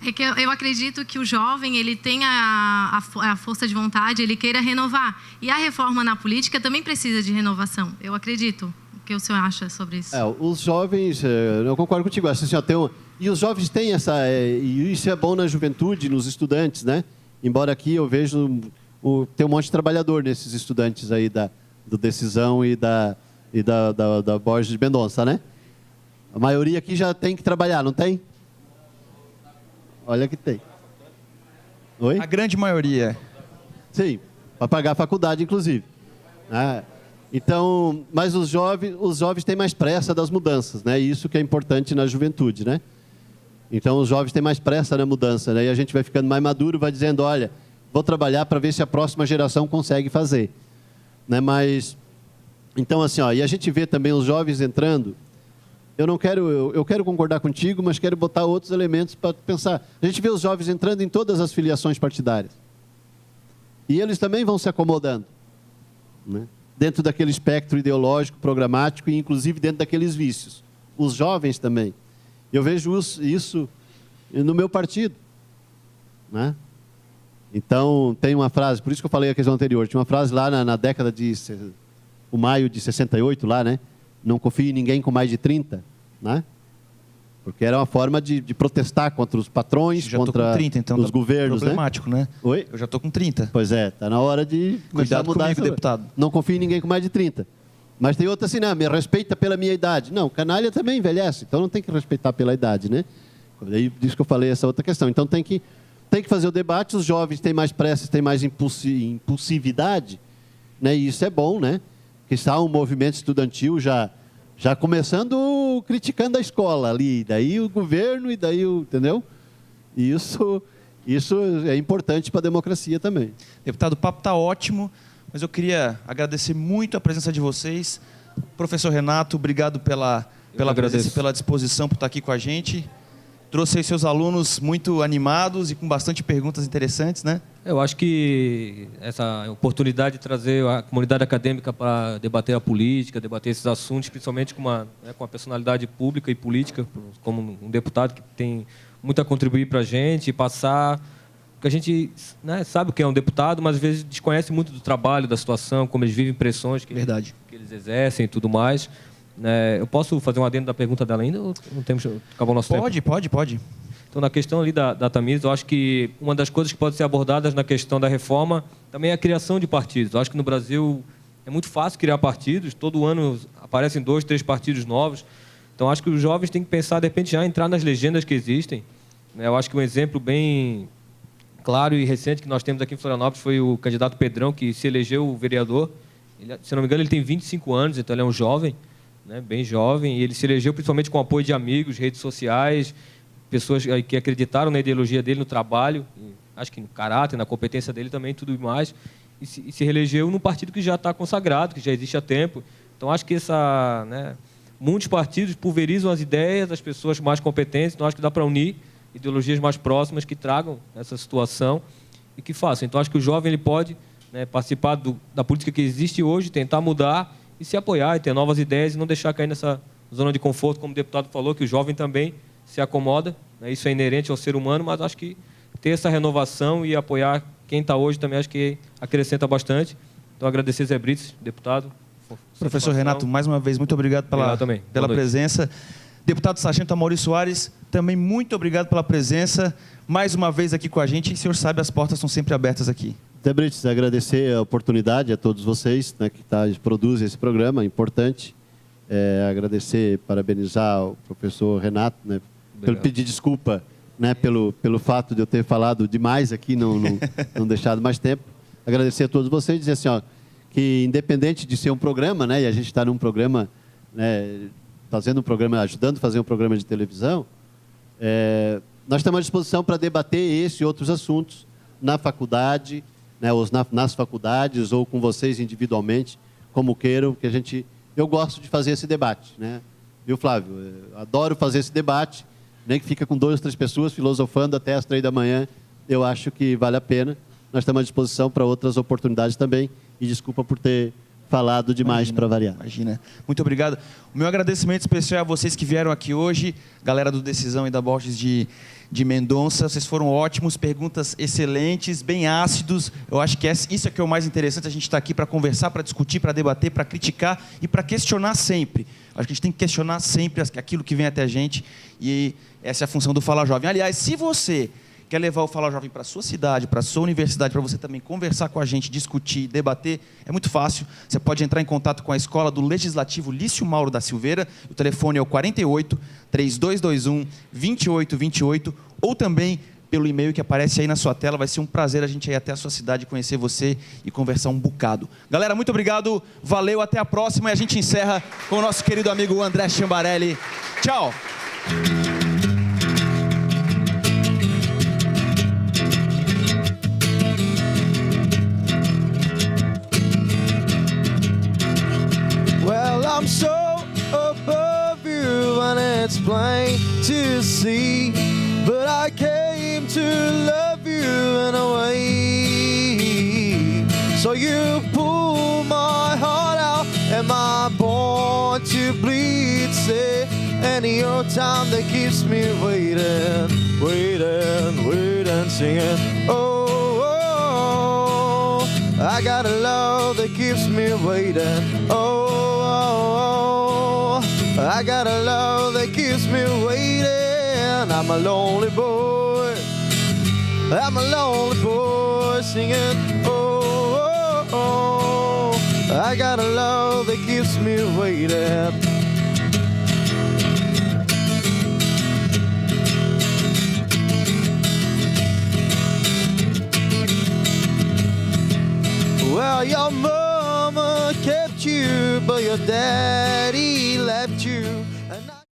É que eu acredito que o jovem, ele tem a força de vontade, ele queira renovar. E a reforma na política também precisa de renovação, eu acredito. O que o senhor acha sobre isso? Os jovens, eu concordo contigo, acho assim, e os jovens têm e isso é bom na juventude, nos estudantes, né? Embora aqui eu vejo tem um monte de trabalhador nesses estudantes aí do Decisão e da Borges de Mendonça, né? A maioria aqui já tem que trabalhar, não tem? Olha que tem. Oi? A grande maioria. Sim, para pagar a faculdade, inclusive. Então, mas os jovens têm mais pressa das mudanças, né? Isso que é importante na juventude, né? Então, os jovens têm mais pressa na mudança, né? E a gente vai ficando mais maduro, vai dizendo, olha, vou trabalhar para ver se a próxima geração consegue fazer, né? Mas, então, assim, e a gente vê também os jovens entrando. Eu quero concordar contigo, mas quero botar outros elementos para pensar. A gente vê os jovens entrando em todas as filiações partidárias. E eles também vão se acomodando, né? Dentro daquele espectro ideológico, programático e, inclusive, dentro daqueles vícios. Os jovens também. Eu vejo isso no meu partido, né? Então, tem uma frase, por isso que eu falei a questão anterior, tinha uma frase lá na década o maio de 68, lá, né? Não confie em ninguém com mais de 30, né? Porque era uma forma de protestar contra os patrões, contra 30, então os governos, problemático, né? Oi? Eu já estou com 30. Pois é, está na hora de começar a mudar. Comigo, deputado. Não confie em ninguém com mais de 30. Mas tem outra assim, não, me respeita pela minha idade. Não, canalha também envelhece, então não tem que respeitar pela idade, né? Daí disso que eu falei, essa outra questão. Então tem que fazer o debate, os jovens têm mais pressa, têm mais impulsividade, né? E isso é bom, né? Que está um movimento estudantil já começando criticando a escola ali, daí o governo e daí entendeu? E isso é importante para a democracia também. Deputado, o papo está ótimo, mas eu queria agradecer muito a presença de vocês. Professor Renato, obrigado pela presença e pela disposição por estar aqui com a gente. Trouxe aí seus alunos muito animados e com bastante perguntas interessantes, né? Eu acho que essa oportunidade de trazer a comunidade acadêmica para debater a política, debater esses assuntos, principalmente com uma personalidade pública e política, como um deputado que tem muito a contribuir para a gente e passar... Porque a gente, né, sabe o que é um deputado, mas às vezes desconhece muito do trabalho, da situação, como eles vivem, pressões que eles exercem e tudo mais. Eu posso fazer um adendo da pergunta dela ainda ou não temos, acabou o nosso tempo? Pode. Então, na questão ali da Tamires, eu acho que uma das coisas que pode ser abordadas na questão da reforma também é a criação de partidos. Eu acho que no Brasil é muito fácil criar partidos, todo ano aparecem 2, 3 partidos novos. Então, acho que os jovens têm que pensar, de repente, já entrar nas legendas que existem. Eu acho que um exemplo bem claro e recente que nós temos aqui em Florianópolis foi o candidato Pedrão, que se elegeu vereador. Ele, se não me engano, ele tem 25 anos, então ele é um jovem, né, bem jovem, e ele se elegeu principalmente com o apoio de amigos, redes sociais, pessoas que acreditaram na ideologia dele, no trabalho, acho que no caráter, na competência dele também, tudo mais, e se reelegeu num partido que já está consagrado, que já existe há tempo. Então, acho que muitos partidos pulverizam as ideias das pessoas mais competentes, então acho que dá para unir ideologias mais próximas que tragam essa situação e que façam. Então, acho que o jovem ele pode, né, participar da política que existe hoje, tentar mudar e se apoiar e ter novas ideias e não deixar cair nessa zona de conforto, como o deputado falou, que o jovem também se acomoda, né? Isso é inerente ao ser humano, mas acho que ter essa renovação e apoiar quem está hoje também acho que acrescenta bastante. Então, agradecer Zé Brites, deputado. Professor Renato, mais uma vez, muito obrigado pela presença. Deputado Sargento Amaury Soares, também muito obrigado pela presença, mais uma vez aqui com a gente. E o senhor sabe, as portas estão sempre abertas aqui. Zé Brites, agradecer a oportunidade a todos vocês, né, que produzem esse programa importante. agradecer, parabenizar o professor Renato, né, pelo pedir desculpa, né, pelo fato de eu ter falado demais aqui, não deixado mais tempo. Agradecer a todos vocês e dizer assim, ó, que independente de ser um programa, né, e a gente está num programa, né, fazendo um programa, ajudando a fazer um programa de televisão, nós estamos à disposição para debater esse e outros assuntos na faculdade, né, ou nas faculdades, ou com vocês individualmente, como queiram, que eu gosto de fazer esse debate, né? Viu, Flávio? Eu adoro fazer esse debate, nem que fica com 2 ou 3 pessoas filosofando até as 3 da manhã, eu acho que vale a pena. Nós estamos à disposição para outras oportunidades também, e desculpa por ter falado demais para variar. Imagina. Muito obrigado. O meu agradecimento especial é a vocês que vieram aqui hoje, galera do Decisão e da Borges de Mendonça. Vocês foram ótimos, perguntas excelentes, bem ácidos. Eu acho que isso é que é o mais interessante. A gente está aqui para conversar, para discutir, para debater, para criticar e para questionar sempre. Acho que a gente tem que questionar sempre aquilo que vem até a gente, e essa é a função do Fala Jovem. Aliás, se você quer levar o Fala Jovem para a sua cidade, para a sua universidade, para você também conversar com a gente, discutir, debater, é muito fácil. Você pode entrar em contato com a Escola do Legislativo Lício Mauro da Silveira. O telefone é o 48-3221-2828, ou também pelo e-mail que aparece aí na sua tela. Vai ser um prazer a gente ir até a sua cidade, conhecer você e conversar um bocado. Galera, muito obrigado, valeu, até a próxima. E a gente encerra com o nosso querido amigo André Chambarelli. Tchau! Well, I'm so above you and it's plain to see, but I came to love you in a way. So you pull my heart out, am I born to bleed? Say any old time that keeps me waiting, waiting, waiting, singing. Oh, oh, oh, I got a love that keeps me waiting. Oh, I got a love that keeps me waiting. I'm a lonely boy. I'm a lonely boy singing. Oh, oh, oh. I got a love that keeps me waiting. Well, your mama kept you, but your daddy left you.